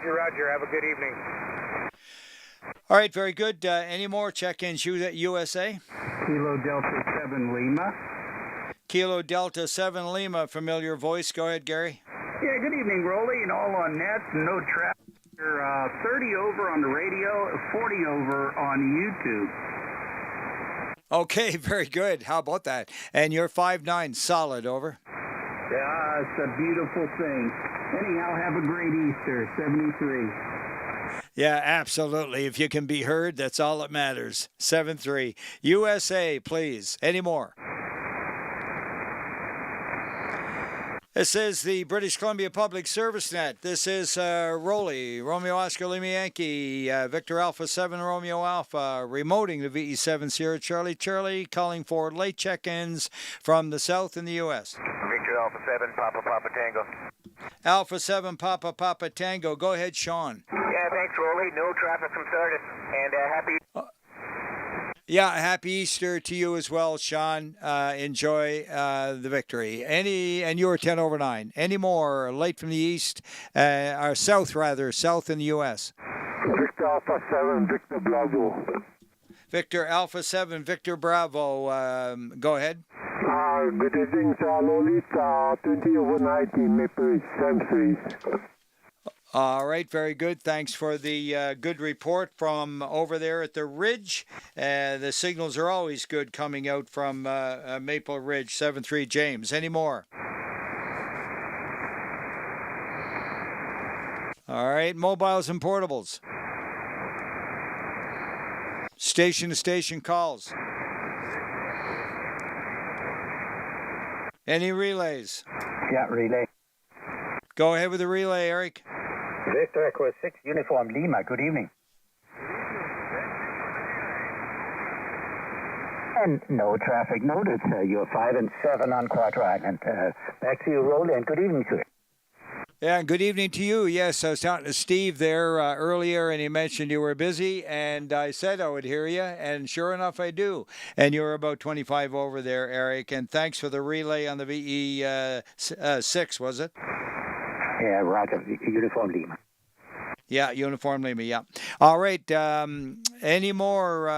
Speaker 15: Roger. Have a good evening.
Speaker 1: All right, very good. Any more check-ins, USA?
Speaker 9: Kilo Delta 7 Lima.
Speaker 1: Kilo Delta 7 Lima, familiar voice. Go ahead, Gary.
Speaker 9: Yeah, good evening, Roly, and all on net, no traffic. You're 30 over on the radio, 40 over on YouTube.
Speaker 1: Okay, very good. How about that? And you're 5'9", solid, over.
Speaker 9: Yeah, it's a beautiful thing. Anyhow, have a great Easter, 73.
Speaker 1: Yeah, absolutely. If you can be heard, that's all that matters. 7-3. USA, please. Any more? This is the British Columbia Public Service Net. This is Roly, Romeo Oscar Lima Yankee, Victor Alpha 7 Romeo Alpha, remoting the VE7 Sierra Charlie, calling for late check-ins from the south in the U.S.
Speaker 5: Victor Alpha 7, Papa Tango.
Speaker 1: Alpha 7, Papa Tango. Go ahead, Sean.
Speaker 5: Yeah, thanks, Roly. No traffic from Sardis. And happy...
Speaker 1: Yeah, happy Easter to you as well, Sean. Enjoy the victory. And you were 10 over 9. Any more late from the east, or south in the U.S.?
Speaker 2: Victor Alpha 7, Victor Bravo.
Speaker 1: Victor Alpha 7, Victor Bravo. Go ahead.
Speaker 2: Good evening, sir. Lolita, 20 over 19, Maple 7-3.
Speaker 1: All right, very good. Thanks for the good report from over there at the Ridge. The signals are always good coming out from Maple Ridge, 7-3, James. Any more? All right, mobiles and portables. Station-to-station calls. Any relays?
Speaker 11: Yeah, relay.
Speaker 1: Go ahead with the relay, Eric.
Speaker 11: Victor Echo 6, Uniform Lima. Good evening. And no traffic noted. You're 5 and 7 on Quarter Island. Back to you, Roly, and good evening, sir.
Speaker 1: Yeah, good evening to you. Yes, I was talking to Steve there earlier, and he mentioned you were busy, and I said I would hear you, and sure enough, I do. And you're about 25 over there, Eric, and thanks for the relay on the VE6, was it?
Speaker 11: Yeah, Roger. Uniform Lima.
Speaker 1: Yeah, Uniform Lima, yeah. All right, any more,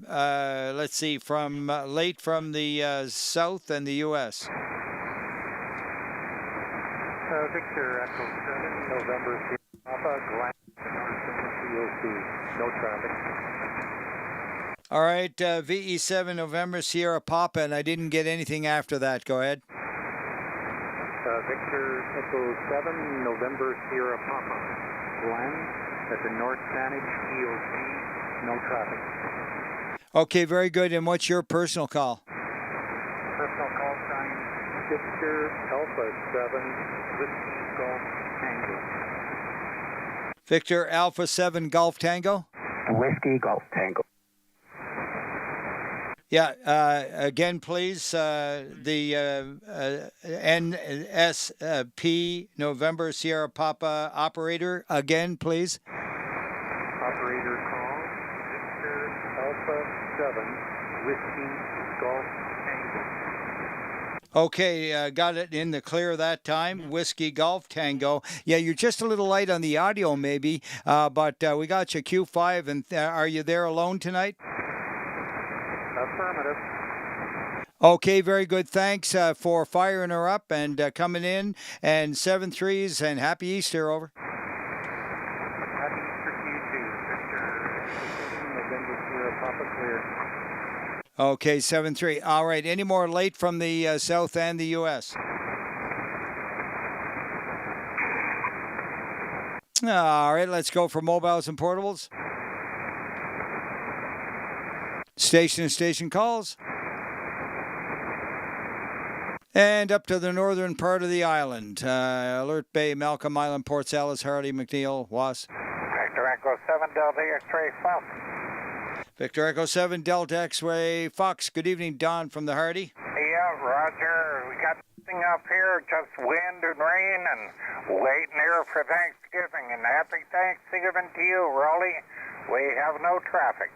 Speaker 1: let's see, from late from the south and the U.S.?
Speaker 2: Victor Echo 7, November Papa, Glen, COC. No traffic.
Speaker 1: All right, VE7 November Sierra Papa, and I didn't get anything after that. Go ahead.
Speaker 2: Victor Echo 7, November Sierra Papa, Glen, at the North Saanich, EOC. No traffic.
Speaker 1: Okay, very good. And what's your personal call?
Speaker 2: Personal call sign Victor Alpha 7, Whiskey Golf Tango.
Speaker 1: Victor Alpha 7 Golf Tango?
Speaker 11: Whiskey Golf Tango.
Speaker 1: Yeah, again, please, the NSP November Sierra Papa operator, again, please.
Speaker 2: Operator call, Victor Alpha 7, Whiskey Golf Tango.
Speaker 1: Okay, got it in the clear that time. Whiskey Golf Tango. Yeah, you're just a little light on the audio maybe, but we got you Q5, and are you there alone tonight?
Speaker 2: Affirmative.
Speaker 1: Okay, very good. Thanks for firing her up and coming in. And 7-3s, and happy Easter, over.
Speaker 2: Happy Easter to you too, Victor. November Sierra Papa clear.
Speaker 1: Okay, 7-3. All right, any more late from the south and the U.S.? All right, let's go for mobiles and portables. Station-to-station calls. And up to the northern part of the island. Alert Bay, Malcolm Island, Port Salas, Hardy, McNeil, Was.
Speaker 15: Victor Echo 7 Delta X-Ray Fox.
Speaker 1: Victor Echo 7 Delta X-Ray Fox. Good evening, Don from the Hardy.
Speaker 15: Yeah, Roger. We got nothing up here, just wind and rain and waiting here for Thanksgiving. And happy Thanksgiving to you, Roly. We have no traffic.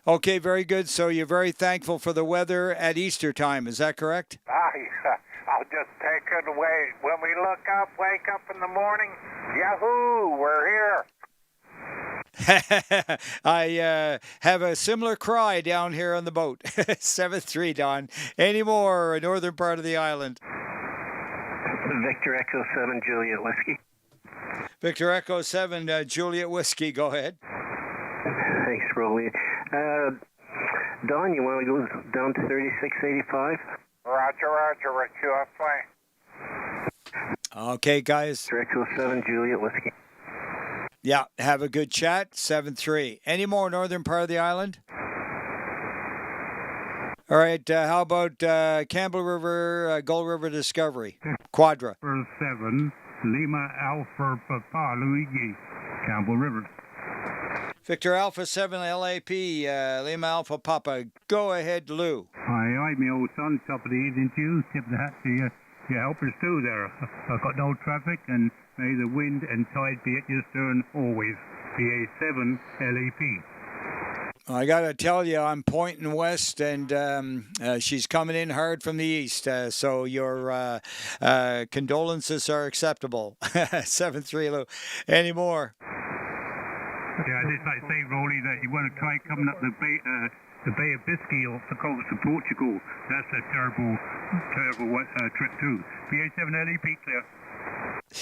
Speaker 1: Okay, very good. So you're very thankful for the weather at Easter time. Is that correct?
Speaker 15: I'll just take it away. When we look up, wake up in the morning, yahoo, we're here.
Speaker 1: I have a similar cry down here on the boat. 7-3, Don. Any more northern part of the island?
Speaker 17: Victor Echo 7 Juliet Whiskey.
Speaker 1: Victor Echo 7 Juliet Whiskey. Go ahead.
Speaker 17: Thanks, Roly. Don, you want to go down to 3685?
Speaker 15: Roger, with QFY.
Speaker 1: Okay, guys.
Speaker 17: Victor Echo 7 Juliet Whiskey.
Speaker 1: Yeah, have a good chat. 7-3. Any more northern part of the island? All right, how about Campbell River, Gull River Discovery? Quadra.
Speaker 13: 7, Lima Alpha Papa Luigi, Campbell River.
Speaker 1: Victor Alpha 7 LAP, Lima Alpha Papa. Go ahead, Lou.
Speaker 13: Hi, my old son. Top of the evening to you. Tip the hat to your helpers too there. I've got no traffic and may the wind and tide be at your stern always. BA7 LAP.
Speaker 1: I got to tell you, I'm pointing west, and she's coming in hard from the east. So your condolences are acceptable. 7-3, Lou. Any more?
Speaker 13: Yeah, this I say, Roly, that you want to try coming up the Bay of Biscay off the coast of Portugal. That's a terrible trip too. BA7 LEP clear.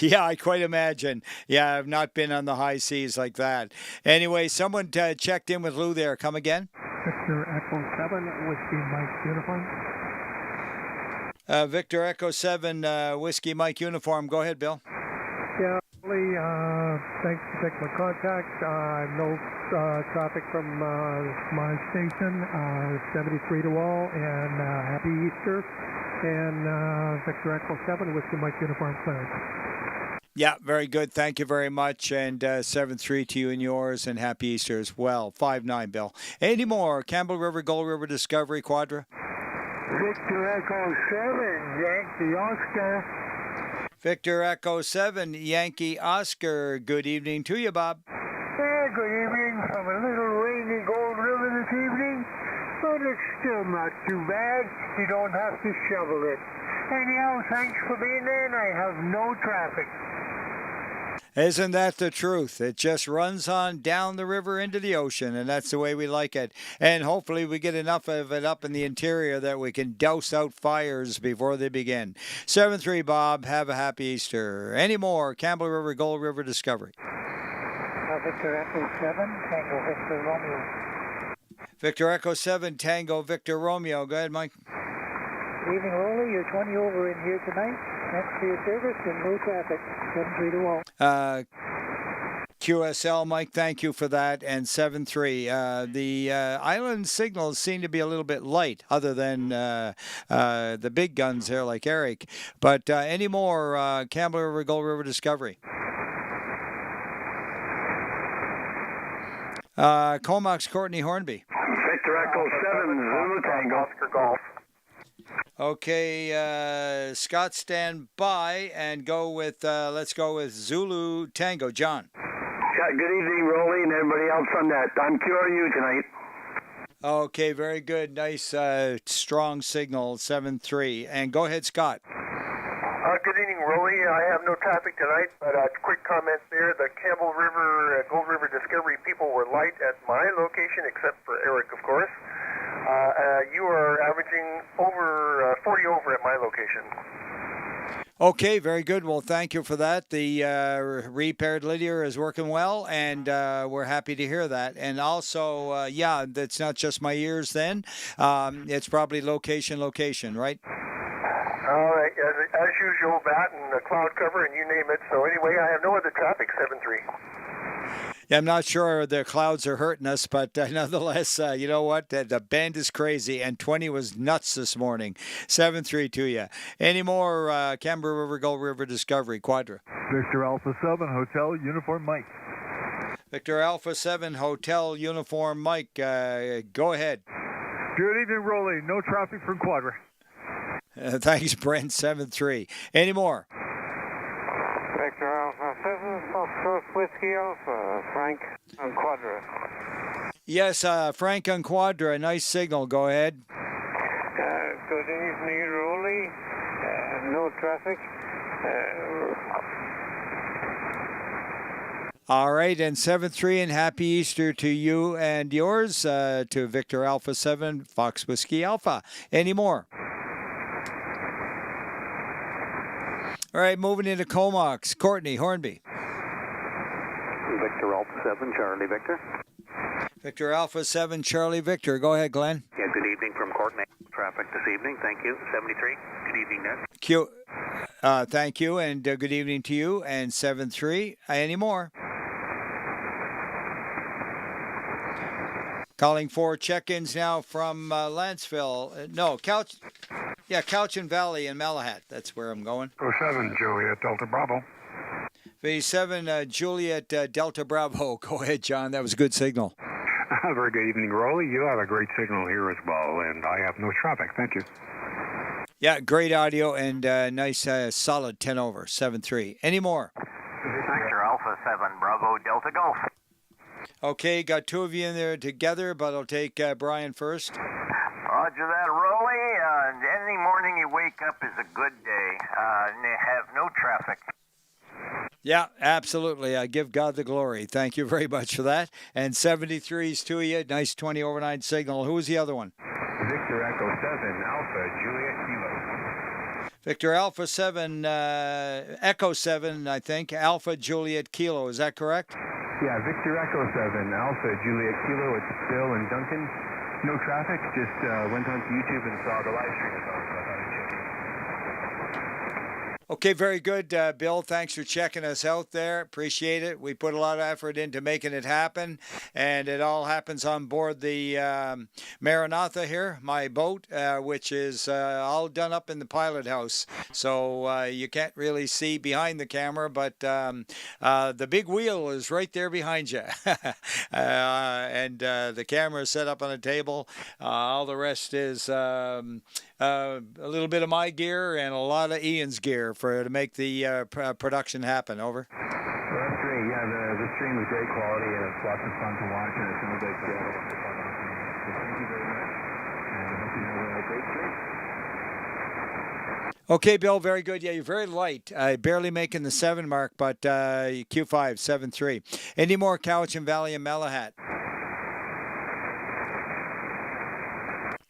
Speaker 1: Yeah, I quite imagine. Yeah, I've not been on the high seas like that. Anyway, someone checked in with Lou there. Come again?
Speaker 8: Victor Echo 7, Whiskey Mike Uniform.
Speaker 1: Victor Echo 7, Whiskey Mike Uniform. Go ahead, Bill.
Speaker 8: Yeah, Lee, thanks for taking my contact. No traffic from my station. 73 to all, and happy Easter. And Victor Echo 7, Whiskey Mike Uniform cleared.
Speaker 1: Yeah, very good. Thank you very much. And 7-3 to you and yours, and happy Easter as well. 5-9, Bill. Any more? Campbell River, Gull River Discovery, Quadra.
Speaker 11: Victor Echo 7, Yankee Oscar.
Speaker 1: Victor Echo 7, Yankee Oscar. Good evening to you, Bob.
Speaker 11: Yeah, good evening from a little rainy Gold River this evening, but it's still not too bad. You don't have to shovel it. Anyhow, thanks for being there, and I have no traffic.
Speaker 1: Isn't that the truth? It just runs on down the river into the ocean, and that's the way we like it. And hopefully we get enough of it up in the interior that we can douse out fires before they begin. 7-3, Bob. Have a happy Easter. Any more? Campbell River, Gull River Discovery.
Speaker 11: Victor Echo 7, Tango Victor Romeo.
Speaker 1: Victor Echo 7, Tango Victor Romeo. Go ahead, Mike.
Speaker 11: Good evening, Roly. You're 20 over in here tonight. Thanks for your service and no traffic. 7-3 to all.
Speaker 1: QSL, Mike, thank you for that. And 7-3. The island signals seem to be a little bit light, other than the big guns there like Eric. But any more Campbell River, Gull River Discovery? Comox, Courtney Hornby.
Speaker 5: Victor Echo 7, Zulu Tango. Oscar Golf.
Speaker 1: Okay, Scott, stand by and go with, let's go with Zulu Tango. John.
Speaker 5: Yeah, good evening, Roly, and everybody else on that. I'm QRU tonight.
Speaker 1: Okay, very good. Nice, strong signal, 7-3. And go ahead, Scott.
Speaker 5: Good evening, Roly. I have no traffic tonight, but quick comments there. The Campbell River, Gold River Discovery people were light at my location, except for Eric, of course. You are averaging over 40 over at my location.
Speaker 1: Okay, very good. Well, thank you for that. The repaired Lydia is working well, and we're happy to hear that. And also, yeah, that's not just my ears then. It's probably location, right?
Speaker 5: All right, as usual, that and the cloud cover and you name it. So anyway, I have no other traffic, 7-3.
Speaker 1: Yeah, I'm not sure the clouds are hurting us, but nonetheless, you know what? The band is crazy, and 20 was nuts this morning. 7-3 to you. Any more Canberra River, Gull River Discovery, Quadra?
Speaker 18: Victor Alpha 7, Hotel Uniform Mike.
Speaker 1: Victor Alpha 7, Hotel Uniform Mike. Go ahead.
Speaker 18: Good evening, Roly. No traffic from Quadra.
Speaker 1: Thanks, Brent. 7-3. Any more?
Speaker 15: Victor Alpha 7, Foxtrot Whiskey Alpha, Frank on Quadra.
Speaker 1: Yes, Frank on Quadra. Nice signal. Go ahead.
Speaker 15: Good evening, Roly. No traffic.
Speaker 1: All right, and 7-3, and happy Easter to you and yours, to Victor Alpha 7, Fox Whiskey Alpha. Any more? All right, moving into Comox. Courtney Hornby.
Speaker 5: Victor Alpha 7, Charlie Victor.
Speaker 1: Victor Alpha 7, Charlie Victor. Go ahead, Glenn.
Speaker 5: Yeah, good evening from Courtney. Traffic this evening. Thank you. 73. Good evening, Ned.
Speaker 1: Thank you, and good evening to you. And 7-3. Any more? Calling for check-ins now from Lanceville. No, Couch and Valley in Malahat. That's where I'm going.
Speaker 13: 07, Juliet Delta Bravo.
Speaker 1: V7, Juliet Delta Bravo. Go ahead, John. That was a good signal.
Speaker 13: Very good evening, Roly. You have a great signal here as well, and I have no traffic. Thank you.
Speaker 1: Yeah, great audio and nice solid 10 over, 7-3. Any more?
Speaker 5: Victor Alpha 7, Bravo Delta Golf.
Speaker 1: Okay, got two of you in there together, but I'll take Brian first.
Speaker 5: Roger that, Roly. Any morning you wake up is a good day, and you have no traffic.
Speaker 1: Yeah, absolutely. I give God the glory. Thank you very much for that. And 73's to you. Nice 20 over 9 signal. Who was the other one?
Speaker 18: Victor Echo 7, Alpha Juliet Kilo.
Speaker 1: Victor Alpha 7, Echo 7, I think. Alpha Juliet Kilo. Is that correct?
Speaker 18: Yeah, Victor Echo 7, Alpha Juliet Kilo. It's Bill and Duncan. No traffic. Just went onto YouTube and saw the live stream. So I thought I'd check in.
Speaker 1: Okay, very good, Bill. Thanks for checking us out there. Appreciate it. We put a lot of effort into making it happen, and it all happens on board the Maranatha here, my boat, which is all done up in the pilot house. So you can't really see behind the camera, but the big wheel is right there behind you. And the camera is set up on a table. All the rest is a little bit of my gear and a lot of Ian's gear to make the production happen. Over.
Speaker 18: Well, that's great. Yeah, the stream is great quality, and it's lots of fun to watch, and it sounds like you have a lot of fun listening. So thank you very much, and I hope you have a great stream.
Speaker 1: Okay, Bill, very good. Yeah, you're very light. Barely making the 7 mark, but Q5, 7-3. Any more Cowichan Valley and Malahat?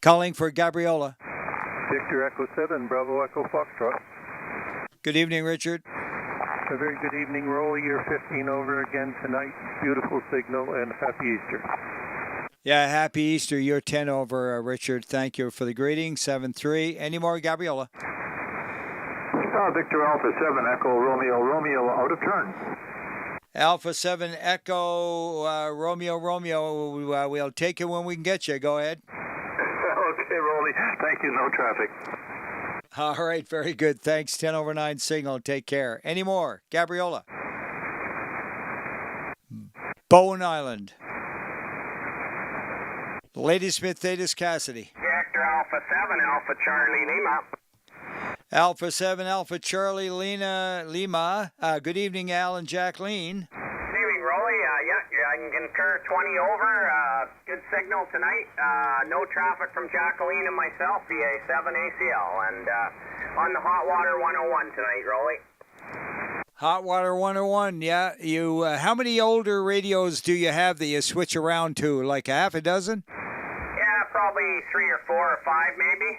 Speaker 1: Calling for Gabriola.
Speaker 7: Victor Echo 7, Bravo Echo Foxtrot.
Speaker 1: Good evening, Richard.
Speaker 7: A very good evening, Roly. You're 15 over again tonight. Beautiful signal, and happy Easter.
Speaker 1: Yeah, happy Easter. You're 10 over, Richard. Thank you for the greeting. 7-3. Any more, Gabriola?
Speaker 7: Victor Alpha 7, Echo Romeo, Romeo, out of turn.
Speaker 1: Alpha 7, Echo Romeo, Romeo. We'll take it when we can get you. Go ahead.
Speaker 7: Okay, Roly. Thank you. No traffic.
Speaker 1: All right, very good. Thanks. 10 over 9 signal. Take care. Any more? Gabriola. Bowen Island. Lady Smith, Thetis Cassidy.
Speaker 15: Victor Alpha 7, Alpha Charlie Lima.
Speaker 1: Alpha 7, Alpha Charlie Lima. Good evening, Al and Jacqueline.
Speaker 15: Good evening, Roly. Yeah, I can concur 20 over. Good signal tonight. No traffic from Jacqueline and myself, BA7 ACL. And on the Hot Water 101 tonight, Roly.
Speaker 1: Hot Water 101, yeah. You, how many older radios do you have that you switch around to? Like a half a dozen?
Speaker 15: Yeah, probably 3 or 4 or 5 maybe.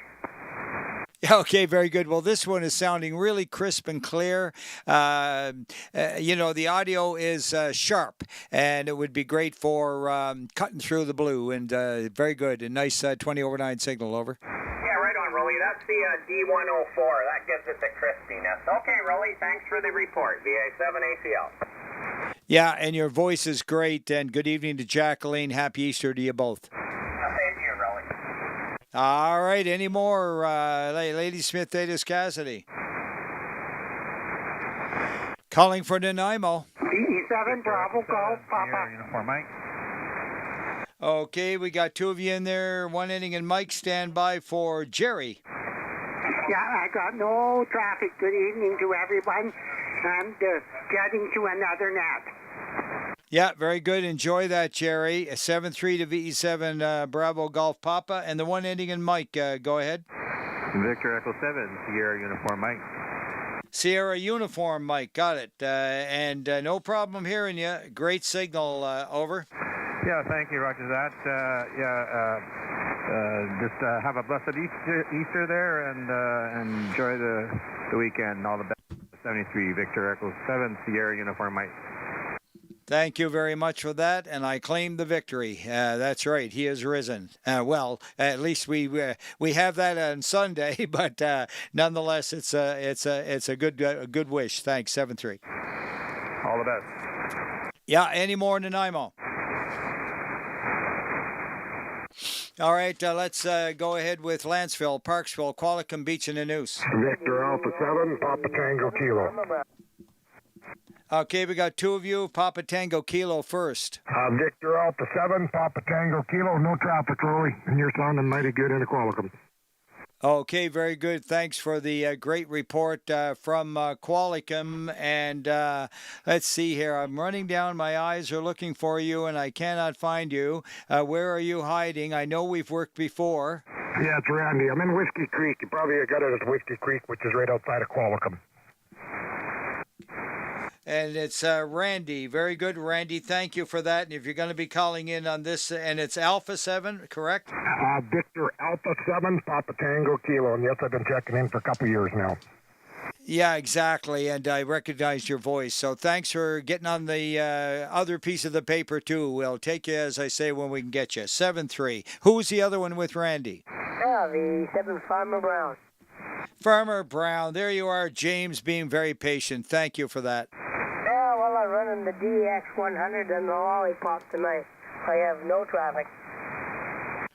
Speaker 1: Okay, very good. Well, this one is sounding really crisp and clear. The audio is sharp, and it would be great for cutting through the blue, and very good. A nice 20 over 9 signal, over.
Speaker 15: Yeah, right on, Roly. That's the D104. That gives it the crispiness. Okay, Roly, thanks for the report. VA7 ACL.
Speaker 1: Yeah, and your voice is great. And good evening to Jacqueline. Happy Easter to you both.
Speaker 15: Same to you, Roly.
Speaker 1: All right. Any more, Lady Smith, Davis Cassidy? Calling for Nanaimo.
Speaker 11: BE7, Bravo, Golf, Papa.
Speaker 14: Uniform Mike.
Speaker 1: Okay, we got two of you in there. One inning and Mike, stand by for Jerry.
Speaker 11: Yeah, I got no traffic. Good evening to everyone. And getting to another net.
Speaker 1: Yeah, very good. Enjoy that, Jerry. 7-3 to VE7 Bravo Golf Papa. And the one inning and Mike, go ahead.
Speaker 18: Victor Echo 7, Sierra Uniform Mike.
Speaker 1: Sierra Uniform Mike, got it. And no problem hearing you. Great signal, over.
Speaker 18: Yeah, thank you, Roger that. Just have a blessed Easter there and enjoy the weekend. All the best. 73, Victor Echo 7, Sierra Uniform Mike.
Speaker 1: Thank you very much for that, and I claim the victory. That's right, he has risen. Well, at least we have that on Sunday, but nonetheless, it's a good wish. Thanks, 7-3.
Speaker 18: All the best.
Speaker 1: Yeah, any more in Nanaimo? All right, let's go ahead with Lanceville, Parksville, Qualicum Beach, and Anoose.
Speaker 19: Victor Alpha 7, Papa Tango Kilo.
Speaker 1: Okay, we got two of you. Papa Tango Kilo first.
Speaker 19: Victor Alpha 7, Papa Tango Kilo. No traffic, Roly. And you're sounding mighty good in the Qualicum.
Speaker 1: Okay, very good. Thanks for the great report from Qualicum. And let's see here. I'm running down. My eyes are looking for you, and I cannot find you. Where are you hiding? I know we've worked before.
Speaker 19: Yeah, it's Randy. I'm in Whiskey Creek. You probably got it at Whiskey Creek, which is right outside of Qualicum.
Speaker 1: And it's Randy. Very good, Randy. Thank you for that. And if you're going to be calling in on this, and it's Alpha 7, correct?
Speaker 19: Victor Alpha 7, Papa Tango Kilo. And yes, I've been checking in for a couple years now.
Speaker 1: Yeah, exactly. And I recognized your voice. So thanks for getting on the other piece of the paper, too. We'll take you, as I say, when we can get you. 7-3. Who's the other one with Randy?
Speaker 20: Yeah, the 7 Farmer Brown.
Speaker 1: Farmer Brown. There you are, James, being very patient. Thank you for that.
Speaker 20: Yeah, well, I'm running the DX100 and the Lollipop tonight. I have no traffic.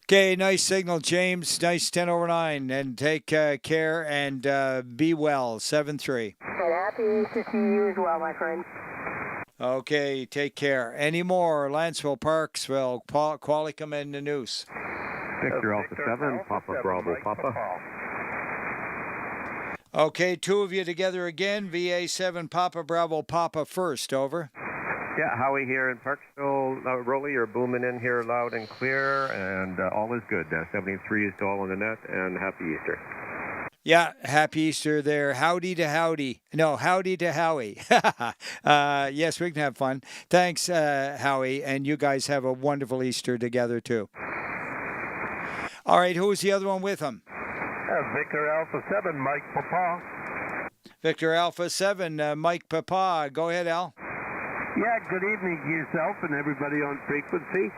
Speaker 1: Okay, nice signal, James. Nice 10 over 9. And take care and be well. 7-3.
Speaker 20: And happy Easter to you as well, my friend.
Speaker 1: Okay, take care. Any more? Lanceville, Parksville, Qualicum, and Nanoose.
Speaker 18: Victor Alpha 7, Papa Bravo Papa.
Speaker 1: Okay, two of you together again. VA7 Papa Bravo Papa first, over.
Speaker 18: Yeah, Howie here in Parksville. Roly, you're booming in here loud and clear, and all is good. 73 is to all in the net, and happy Easter.
Speaker 1: Yeah, happy Easter there. Howdy to Howdy. No, howdy to Howie. Yes, we can have fun. Thanks, Howie, and you guys have a wonderful Easter together, too. All right, who's the other one with him?
Speaker 19: Victor Alpha 7, Mike Papa.
Speaker 1: Victor Alpha 7, Mike Papa. Go ahead, Al.
Speaker 21: Yeah, good evening to yourself and everybody on frequency.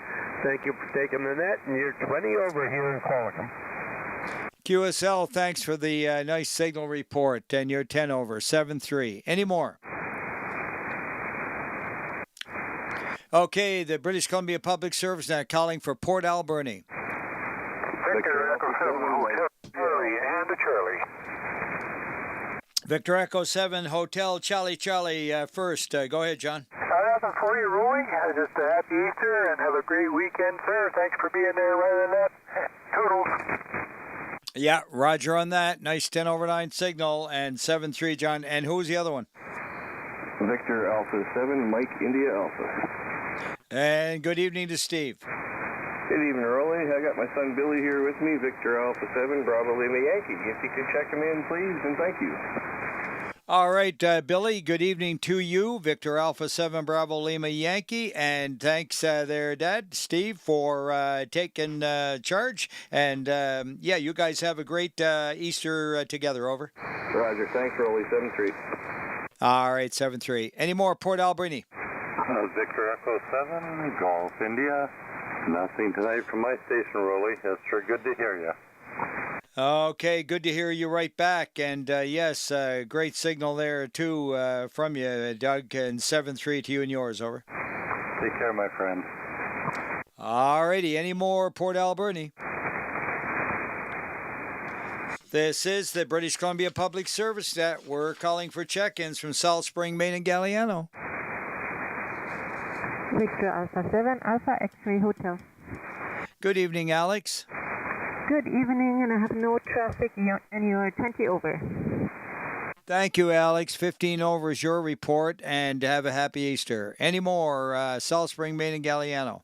Speaker 21: Thank you for taking the net, and you're 20 over here in Qualicum.
Speaker 1: QSL, thanks for the nice signal report, and you're 10 over, 7-3. Any more? Okay, the British Columbia Public Service now calling for Port Alberni.
Speaker 19: Victor Echo 7, Hotel Charlie and a Charlie.
Speaker 1: Victor Echo 7, Hotel Charlie first. Go ahead, John.
Speaker 2: Nothing for you, Roy. Just a happy Easter and have a great weekend, sir. Thanks for being there right in that. Toodles.
Speaker 1: Yeah, roger on that. Nice 10 over 9 signal and 7-3, John. And who's the other one?
Speaker 22: Victor Alpha 7, Mike India Alpha.
Speaker 1: And good evening to Steve.
Speaker 22: Good evening, Roly. I got my son Billy here with me, Victor Alpha 7, Bravo Lima Yankee. If you could check him in, please, and thank you.
Speaker 1: All right, Billy, good evening to you, Victor Alpha 7, Bravo Lima Yankee. And thanks there, Dad, Steve, for taking charge. And, yeah, you guys have a great Easter together, over.
Speaker 22: Roger. Thanks, Roly. 7-3.
Speaker 1: All right, 7-3. Any more, Port Alberni?
Speaker 23: Victor Echo 7, Golf India. Nothing tonight from my station, Roly. It's sure good to hear you.
Speaker 1: Okay, good to hear you right back. And yes, great signal there too from you, Doug. And 7-3 to you and yours. Over.
Speaker 23: Take care, my friend.
Speaker 1: All righty. Any more Port Alberni? This is the British Columbia Public Service Net. We're calling for check-ins from Salt Spring, Maine, and Galliano.
Speaker 3: Victor Alpha 7, Alpha X-Ray Hotel.
Speaker 1: Good evening, Alex.
Speaker 3: Good evening, and I have no traffic, and you are 20 over.
Speaker 1: Thank you, Alex. 15 over is your report, and have a happy Easter. Any more, Salt Spring, Maine, and Galliano?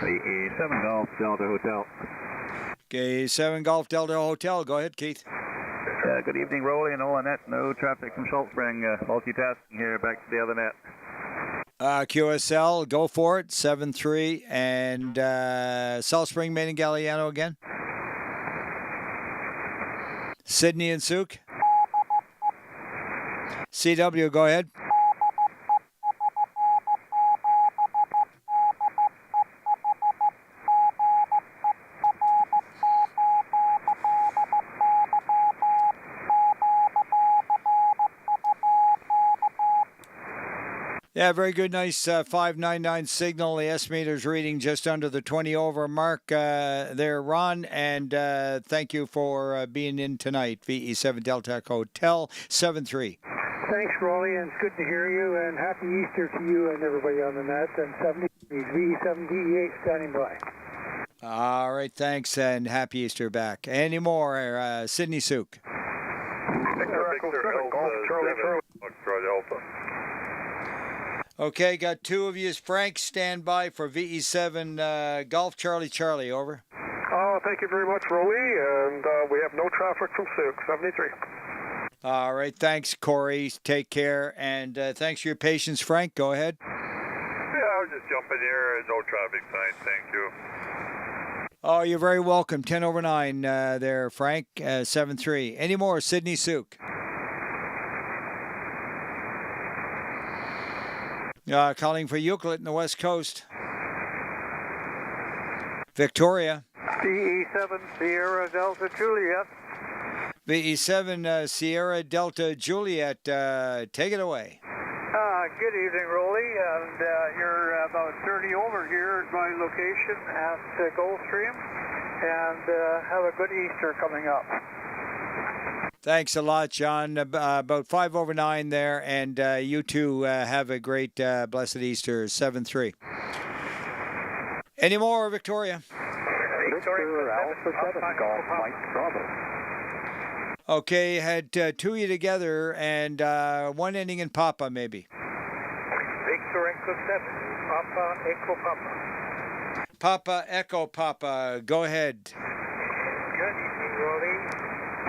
Speaker 6: 7 Golf Delta Hotel.
Speaker 1: Okay, 7 Golf Delta Hotel. Go ahead, Keith.
Speaker 6: Good evening, Roly and all on net. No traffic from Salt Spring. Multitasking here. Back to the other net.
Speaker 1: QSL, go for it. 7-3. And Salt Spring, Maine, and Galliano again. Sydney and Souk. CW, go ahead. Yeah, very good. Nice 599 signal. The estimator's reading just under the 20 over mark there, Ron. And thank you for being in tonight. VE7 Delta Hotel 7-3.
Speaker 11: Thanks, Roly, and it's good to hear you. And happy Easter to you and everybody on the net. And 70 VE7 DE8 standing by.
Speaker 1: All right, thanks, and happy Easter back. Any more, Sydney Souk?
Speaker 23: Victor Golf Charlie Alpha.
Speaker 1: Okay, got two of you. Frank, stand by for VE7 Golf Charlie. Over.
Speaker 23: Thank you very much, Roly, and we have no traffic from Souk, 73.
Speaker 1: All right, thanks, Corey. Take care, and thanks for your patience, Frank. Go ahead.
Speaker 23: Yeah, I was just jumping here. No traffic signs, thank you.
Speaker 1: Oh, you're very welcome. 10 over 9 there, Frank. 7-3. Any more, Sydney Souk? Calling for Euclid in the West Coast. Victoria.
Speaker 11: VE7 Sierra Delta Juliet.
Speaker 1: VE7 Sierra Delta Juliet. Take it away.
Speaker 11: Good evening, Roly, and you're about 30 over here at my location at Gulfstream, and have a good Easter coming up.
Speaker 1: Thanks a lot, John. About 5 over 9 there, and you two have a great blessed Easter. 7-3. Any more, Victoria?
Speaker 11: Victor Alpha 7 Golf Mike Bravo.
Speaker 1: Okay, had two of you together, and one ending in Papa, maybe.
Speaker 11: Victor Echo 7, Papa Echo Papa.
Speaker 1: Papa Echo Papa, go ahead.
Speaker 11: Good evening, Roly.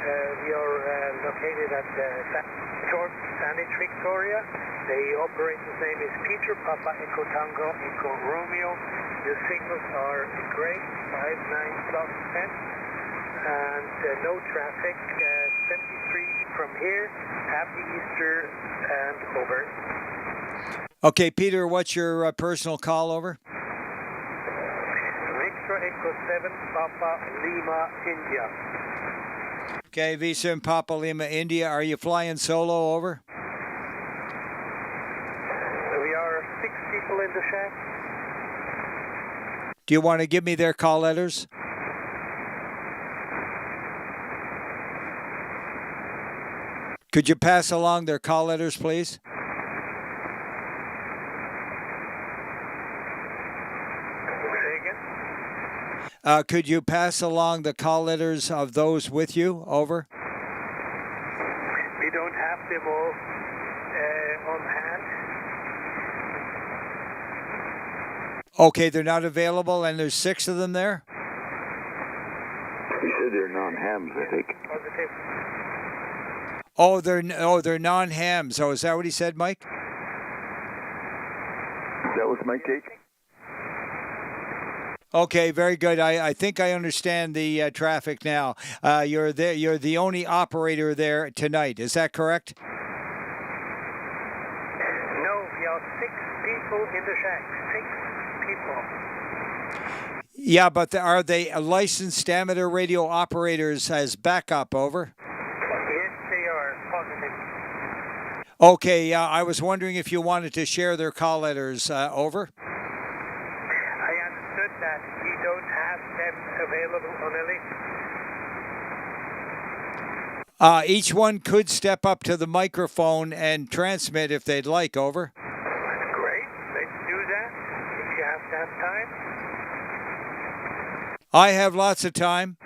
Speaker 11: We are located at George Sandwich, Victoria. The operator's name is Peter Papa Echo Tango Echo Romeo. The signals are great, 5, 9, plus 10. And no traffic, 73 from here. Happy Easter and over.
Speaker 1: Okay, Peter, what's your personal call over?
Speaker 11: Victor Echo 7, Papa Lima, India.
Speaker 1: Okay, V7 Papa Lima, India. Are you flying solo over?
Speaker 11: We are 6 people in the shack.
Speaker 1: Do you want to give me their call letters? Could you pass along their call letters, please? Could you pass along the call letters of those with you? Over.
Speaker 11: We don't have them all on hand.
Speaker 1: Okay, they're not available, and there's 6 of them there?
Speaker 12: He said they're non-hams, I think.
Speaker 11: Positive.
Speaker 1: They're non-hams. Oh, is that what he said, Mike?
Speaker 12: That was my take.
Speaker 1: Okay, very good. I think I understand the traffic now. You're there. You're the only operator there tonight. Is that correct?
Speaker 11: No, we are 6 people in the shack. 6 people.
Speaker 1: Yeah, but are they licensed amateur radio operators as backup? Over.
Speaker 11: Yes, they are. Positive.
Speaker 1: Okay, I was wondering if you wanted to share their call letters. Over.
Speaker 11: I understood that you don't have them available on a list.
Speaker 1: Each one could step up to the microphone and transmit if they'd like. Over.
Speaker 11: Great. Let's do that. If you have that time.
Speaker 1: I have lots of time.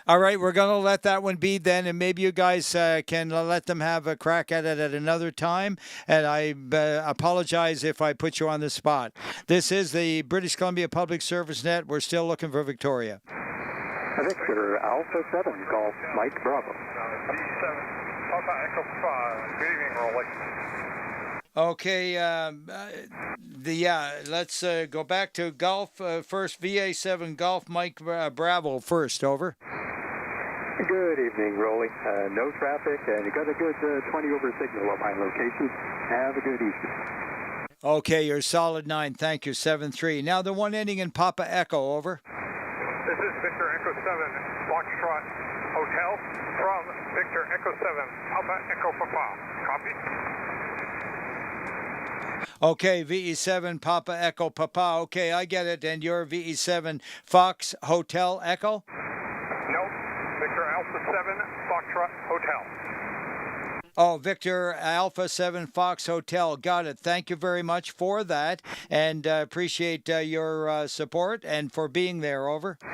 Speaker 1: All right, we're going to let that one be then, and maybe you guys can let them have a crack at it at another time. And I apologize if I put you on the spot. This is the British Columbia Public Service Net. We're still looking for Victoria.
Speaker 2: Victor Alpha 7, Golf Mike Bravo.
Speaker 23: B7, Papa Echo 5. Good evening, Roly.
Speaker 1: Okay, let's go back to golf first. VA7 Golf Mike Bravo first. Over.
Speaker 2: Good evening, Roly. No traffic, and you got a good 20 over signal at my location. Have a good Easter.
Speaker 1: Okay, you're solid 9. Thank you, 7-3. Now the one ending in Papa Echo. Over.
Speaker 23: This is Victor Echo 7, Foxtrot Hotel from Victor Echo 7, Papa Echo Papa. Copy?
Speaker 1: Okay, VE7 Papa Echo Papa. Okay, I get it. And you're VE7 Fox Hotel Echo?
Speaker 23: Nope. Victor Alpha 7, Foxtrot Hotel.
Speaker 1: Oh, Victor Alpha 7 Fox Hotel. Got it. Thank you very much for that, and appreciate your support and for being there. Over.
Speaker 23: Yeah,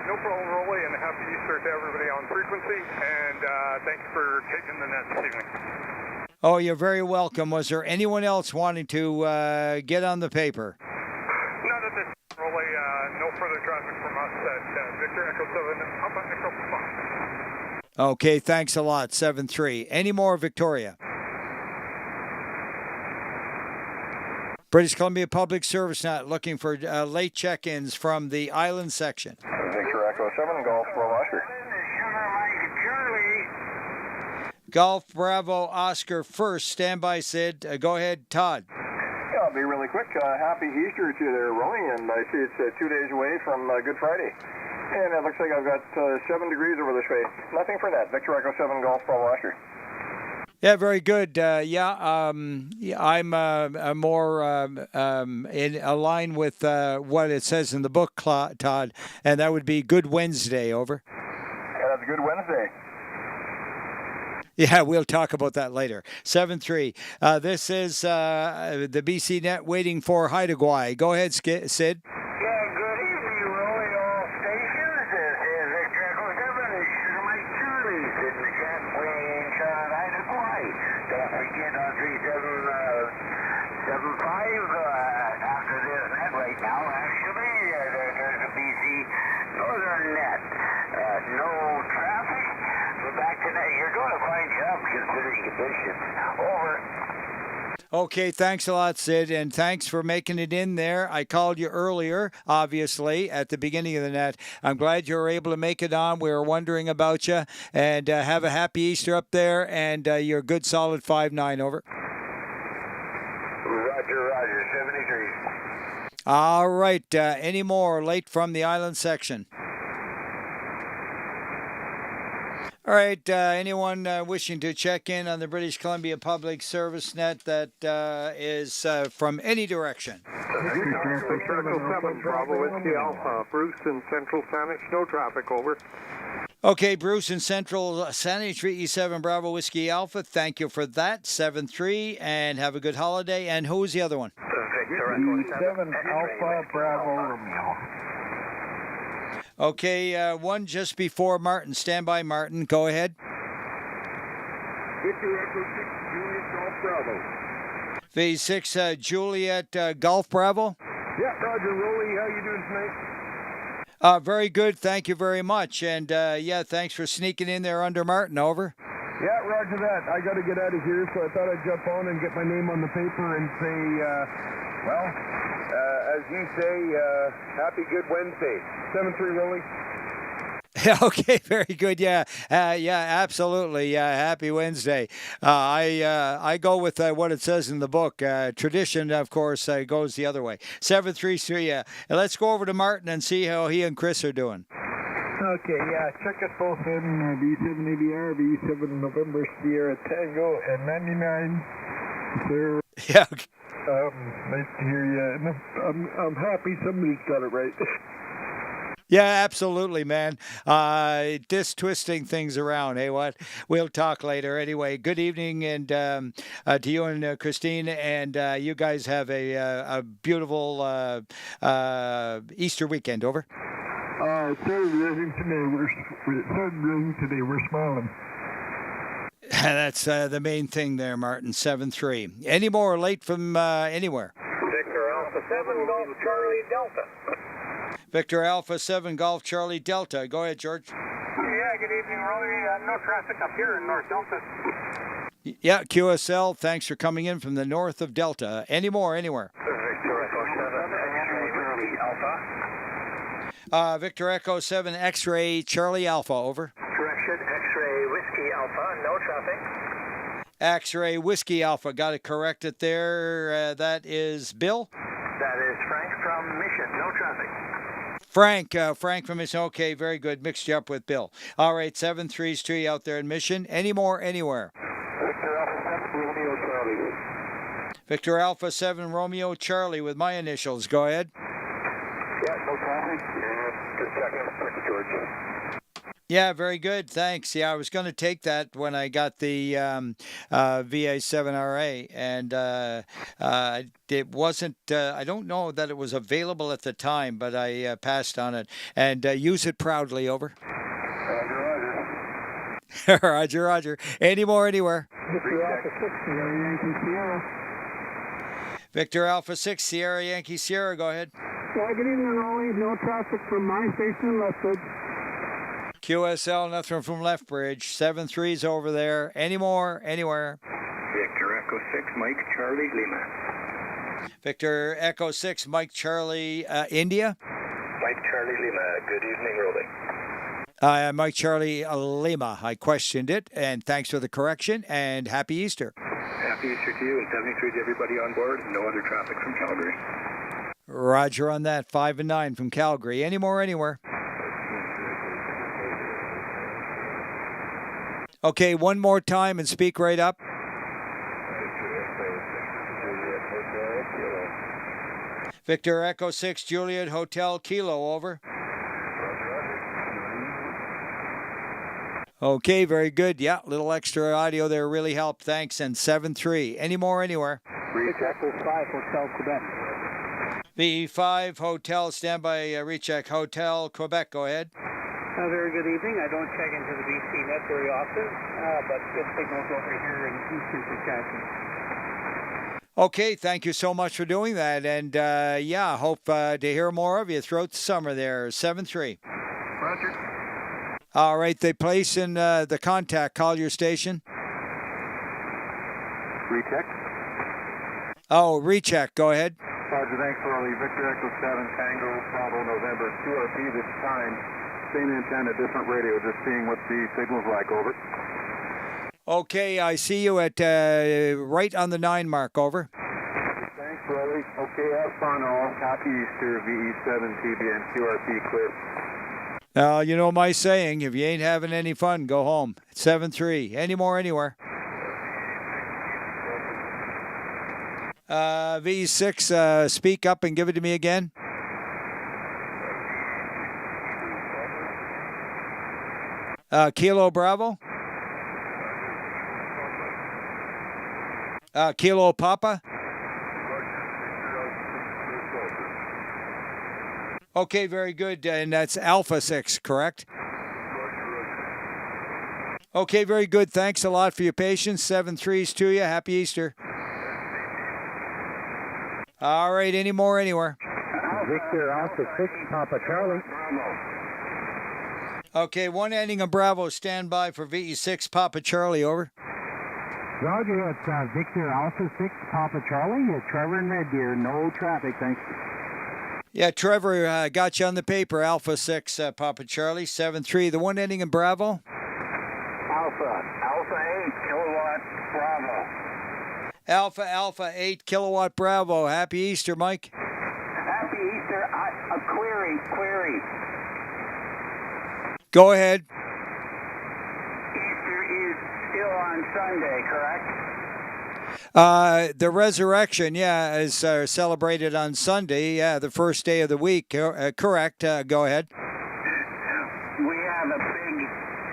Speaker 23: no problem, Roly, and happy Easter to everybody on frequency, and thank you for taking the net this evening.
Speaker 1: Oh, you're very welcome. Was there anyone else wanting to get on the paper?
Speaker 23: None of this, Roly. No further traffic from us at Victor Echo 7, Papa Echo Papa.
Speaker 1: Okay, thanks a lot, 7-3. Any more, Victoria? British Columbia Public Service Net looking for late check-ins from the island section.
Speaker 5: Victor Echo 7, Golf Bravo Oscar.
Speaker 1: Golf Bravo Oscar first. Stand by, Sid. Go ahead, Todd.
Speaker 5: Yeah, I'll be really quick. Happy Easter to you there, Roly, and I see it's 2 days away from Good Friday. And it looks like I've got 7 degrees over this way. Nothing for that. Victor Echo 7, Golf Bravo Oscar.
Speaker 1: Yeah, very good. I'm more in line with what it says in the book, Todd, and that would be Good Wednesday. Over.
Speaker 5: Yeah, that's Good Wednesday.
Speaker 1: Yeah, we'll talk about that later. 7-3. This is the BC Net waiting for Haida. Go ahead, Sid.
Speaker 11: After this net right now, actually, there's a BC Northern net. No traffic. But back tonight, you're going to find jobs considering conditions. Over.
Speaker 1: Okay, thanks a lot, Sid, and thanks for making it in there. I called you earlier, obviously, at the beginning of the net. I'm glad you were able to make it on. We were wondering about you, and have a happy Easter up there, and you're a good, solid 5-9. Over.
Speaker 11: Roger, 73.
Speaker 1: All right, any more late from the island section? All right, anyone wishing to check in on the British Columbia Public Service Net that is from any direction?
Speaker 23: Victor Echo 7, Bravo Whiskey Alpha, Bruce in Central Saanich, no traffic, over.
Speaker 1: Okay, Bruce in Central Saanich, E7 Bravo Whiskey Alpha, thank you for that, 7-3, and have a good holiday. And who was the other one?
Speaker 11: Victor Echo
Speaker 19: 7 Alpha Bravo Romeo.
Speaker 1: Okay, one just before Martin. Stand by, Martin. Go ahead.
Speaker 19: Victor Echo 6 Juliet Golf Bravo.
Speaker 1: V6 Juliet Golf Bravo.
Speaker 19: Yeah, Roger, Roly, how you doing tonight?
Speaker 1: Very good. Thank you very much. And, thanks for sneaking in there under Martin. Over.
Speaker 19: Yeah, roger that. I got to get out of here, so I thought I'd jump on and get my name on the paper and say, as you say, happy Good Wednesday. 7-3, Roly.
Speaker 1: Yeah, okay, very good. Yeah, absolutely. Yeah, happy Wednesday. I go with what it says in the book. Tradition, of course, goes the other way. 733. Yeah, and let's go over to Martin and see how he and Chris are doing.
Speaker 19: Okay, yeah, check us both in B7 ABR, B7 November Sierra Tango, and 99. Sir.
Speaker 1: Yeah. Okay.
Speaker 19: Nice to hear you. And I'm happy somebody's got it right.
Speaker 1: Yeah, absolutely, man. Just twisting things around. Hey, what? We'll talk later. Anyway, good evening, and to you and Christine, and you guys have a beautiful Easter weekend. Over.
Speaker 19: Today we're smiling.
Speaker 1: That's the main thing there, Martin. 7-3. Any more late from anywhere?
Speaker 15: Victor Alpha 7 Golf Charlie Delta.
Speaker 1: Victor Alpha 7 Golf Charlie Delta. Go ahead, George.
Speaker 23: Yeah, good evening, Roly. No traffic up here in North Delta.
Speaker 1: Yeah, QSL, thanks for coming in from the north of Delta. Any more, anywhere?
Speaker 5: Victor Echo 7 X-ray Whiskey Alpha.
Speaker 1: Victor Echo 7 X-ray Charlie Alpha, over.
Speaker 5: Correction, X-ray Whiskey Alpha, no traffic.
Speaker 1: X-ray Whiskey Alpha, got it corrected there. That is Bill?
Speaker 5: That is Frank from Mission, no traffic.
Speaker 1: Frank from Mission. Okay, very good. Mixed you up with Bill. All right, 7-3's to you out there in Mission. Any more, anywhere?
Speaker 5: Victor Alpha 7 Romeo Charlie.
Speaker 1: Victor Alpha 7 Romeo Charlie with my initials. Go ahead.
Speaker 5: Yeah, no traffic. Just checking with George.
Speaker 1: Yeah, very good. Thanks. Yeah, I was going to take that when I got the VA7RA, and it wasn't, I don't know that it was available at the time, but I passed on it. And use it proudly, over.
Speaker 5: Roger.
Speaker 1: Roger. Any more, anywhere?
Speaker 19: Victor Alpha 6 Sierra Yankee Sierra.
Speaker 1: Victor Alpha 6 Sierra Yankee Sierra, go ahead.
Speaker 19: Yeah, good evening, Roly. No traffic from my station in Lethbridge.
Speaker 1: QSL, nothing from Lethbridge. 7-3's over there. Any more, anywhere?
Speaker 5: Victor Echo 6 Mike Charlie Lima.
Speaker 1: Victor Echo 6 Mike Charlie India.
Speaker 5: Mike Charlie Lima. Good evening, Roly.
Speaker 1: Mike Charlie Lima. I questioned it, and thanks for the correction, and happy Easter.
Speaker 5: Happy Easter to you, and 73 to everybody on board. No other traffic from Calgary.
Speaker 1: Roger on that. 5 and 9 from Calgary. Any more, anywhere? Okay, one more time and speak right up. Victor Echo 6 Juliet Hotel Kilo, over. Okay, very good. Yeah, little extra audio there really helped. Thanks. And 7-3. Any more, anywhere?
Speaker 5: Recheck 5 Hotel Quebec.
Speaker 1: V5 Hotel, standby, recheck Hotel Quebec. Go ahead.
Speaker 4: Very good evening. I don't check into the BC net very often, but good signals over here in eastern Saskatchewan.
Speaker 1: Okay, thank you so much for doing that. And yeah, hope to hear more of you throughout the summer there. 7-3.
Speaker 5: Roger.
Speaker 1: All right, the place in the contact, call your station.
Speaker 5: Recheck.
Speaker 1: Oh, recheck. Go ahead.
Speaker 7: Roger, thanks, Roly. Victor Echo 7 Tango Bravo November QRP this time. Same antenna, different radio, just seeing what the signal's like, over.
Speaker 1: Okay, I see you at right on the 9 mark, over.
Speaker 7: Thanks, Roly. Okay, have fun all. Happy Easter, VE7 TBN QRP clear.
Speaker 1: Now, you know my saying, if you ain't having any fun, go home. 7-3. Any more, anywhere? V6, speak up and give it to me again. Kilo Bravo. Kilo Papa. Okay, very good. And that's Alpha 6, correct? Okay, very good. Thanks a lot for your patience. 7-3's to you. Happy Easter. All right, any more, anywhere?
Speaker 19: Victor Alpha 6 Papa Charlie.
Speaker 1: Okay, one ending of Bravo. Stand by for VE6 Papa Charlie, over.
Speaker 19: Roger, it's Victor Alpha 6 Papa Charlie. Trevor and Red Deer. No traffic, thanks.
Speaker 1: Yeah, Trevor got you on the paper. Alpha 6, Papa Charlie, 7-3. The one ending in Bravo?
Speaker 11: Alpha 8, kilowatt, Bravo.
Speaker 1: Alpha 8, kilowatt, Bravo. Happy Easter, Mike.
Speaker 11: Happy Easter. A query.
Speaker 1: Go ahead.
Speaker 11: Easter is still on Sunday, correct?
Speaker 1: The resurrection, is celebrated on Sunday, the first day of the week. Correct. Go ahead.
Speaker 11: We have a big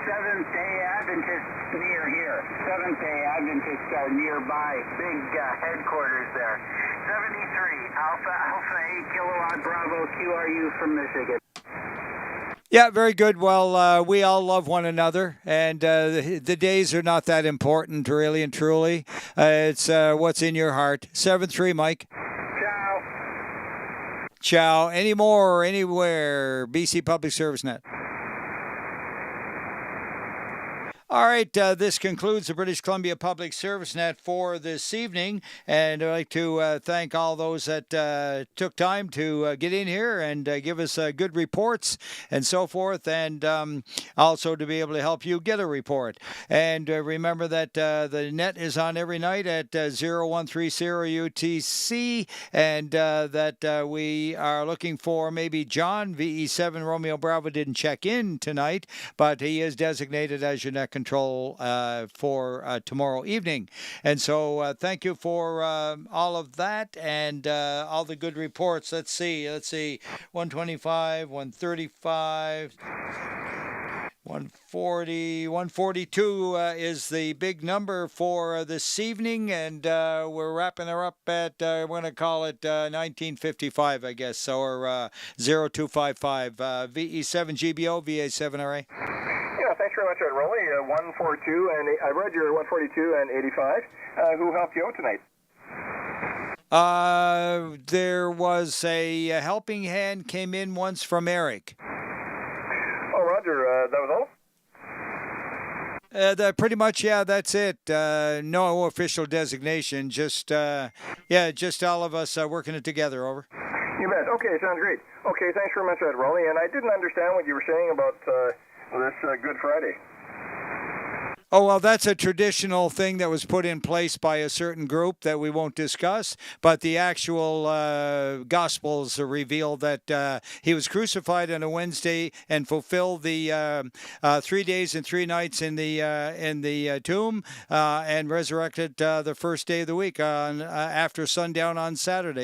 Speaker 11: Seventh-day Adventists near here. Seventh-day Adventists are nearby. Big headquarters there. 73, Alpha 8, kilowatt, Bravo, QRU from Michigan.
Speaker 1: Yeah, very good. Well, we all love one another, and the days are not that important, really and truly. It's what's in your heart. 7-3, Mike. Ciao. Any more, anywhere, BC Public Service Net. All right, this concludes the British Columbia Public Service Net for this evening, and I'd like to thank all those that took time to get in here and give us good reports and so forth, and also to be able to help you get a report. And remember that the net is on every night at 0130 UTC, and that we are looking for maybe John, VE7 Romeo Bravo didn't check in tonight, but he is designated as your net control for tomorrow evening. And so thank you for all of that and all the good reports. Let's see. 125, 135, 140, 142 is the big number for this evening, and we're wrapping her up at, we're going to call it 1955, I guess, or 0255, VE7 GBO, VA7RA.
Speaker 5: Yeah, thanks very much, Roly. 142, and I read your 142 and 85. Who helped you out tonight?
Speaker 1: There was a helping hand came in once from Eric.
Speaker 5: Oh, Roger, that was all?
Speaker 1: Pretty much, that's it. No official designation, just all of us working it together, over.
Speaker 5: You bet. Okay, sounds great. Okay, thanks very much, Roly. And I didn't understand what you were saying about this Good Friday.
Speaker 1: Oh, well, that's a traditional thing that was put in place by a certain group that we won't discuss, but the actual Gospels reveal that he was crucified on a Wednesday and fulfilled the 3 days and 3 nights in the tomb and resurrected the first day of the week after sundown on Saturday.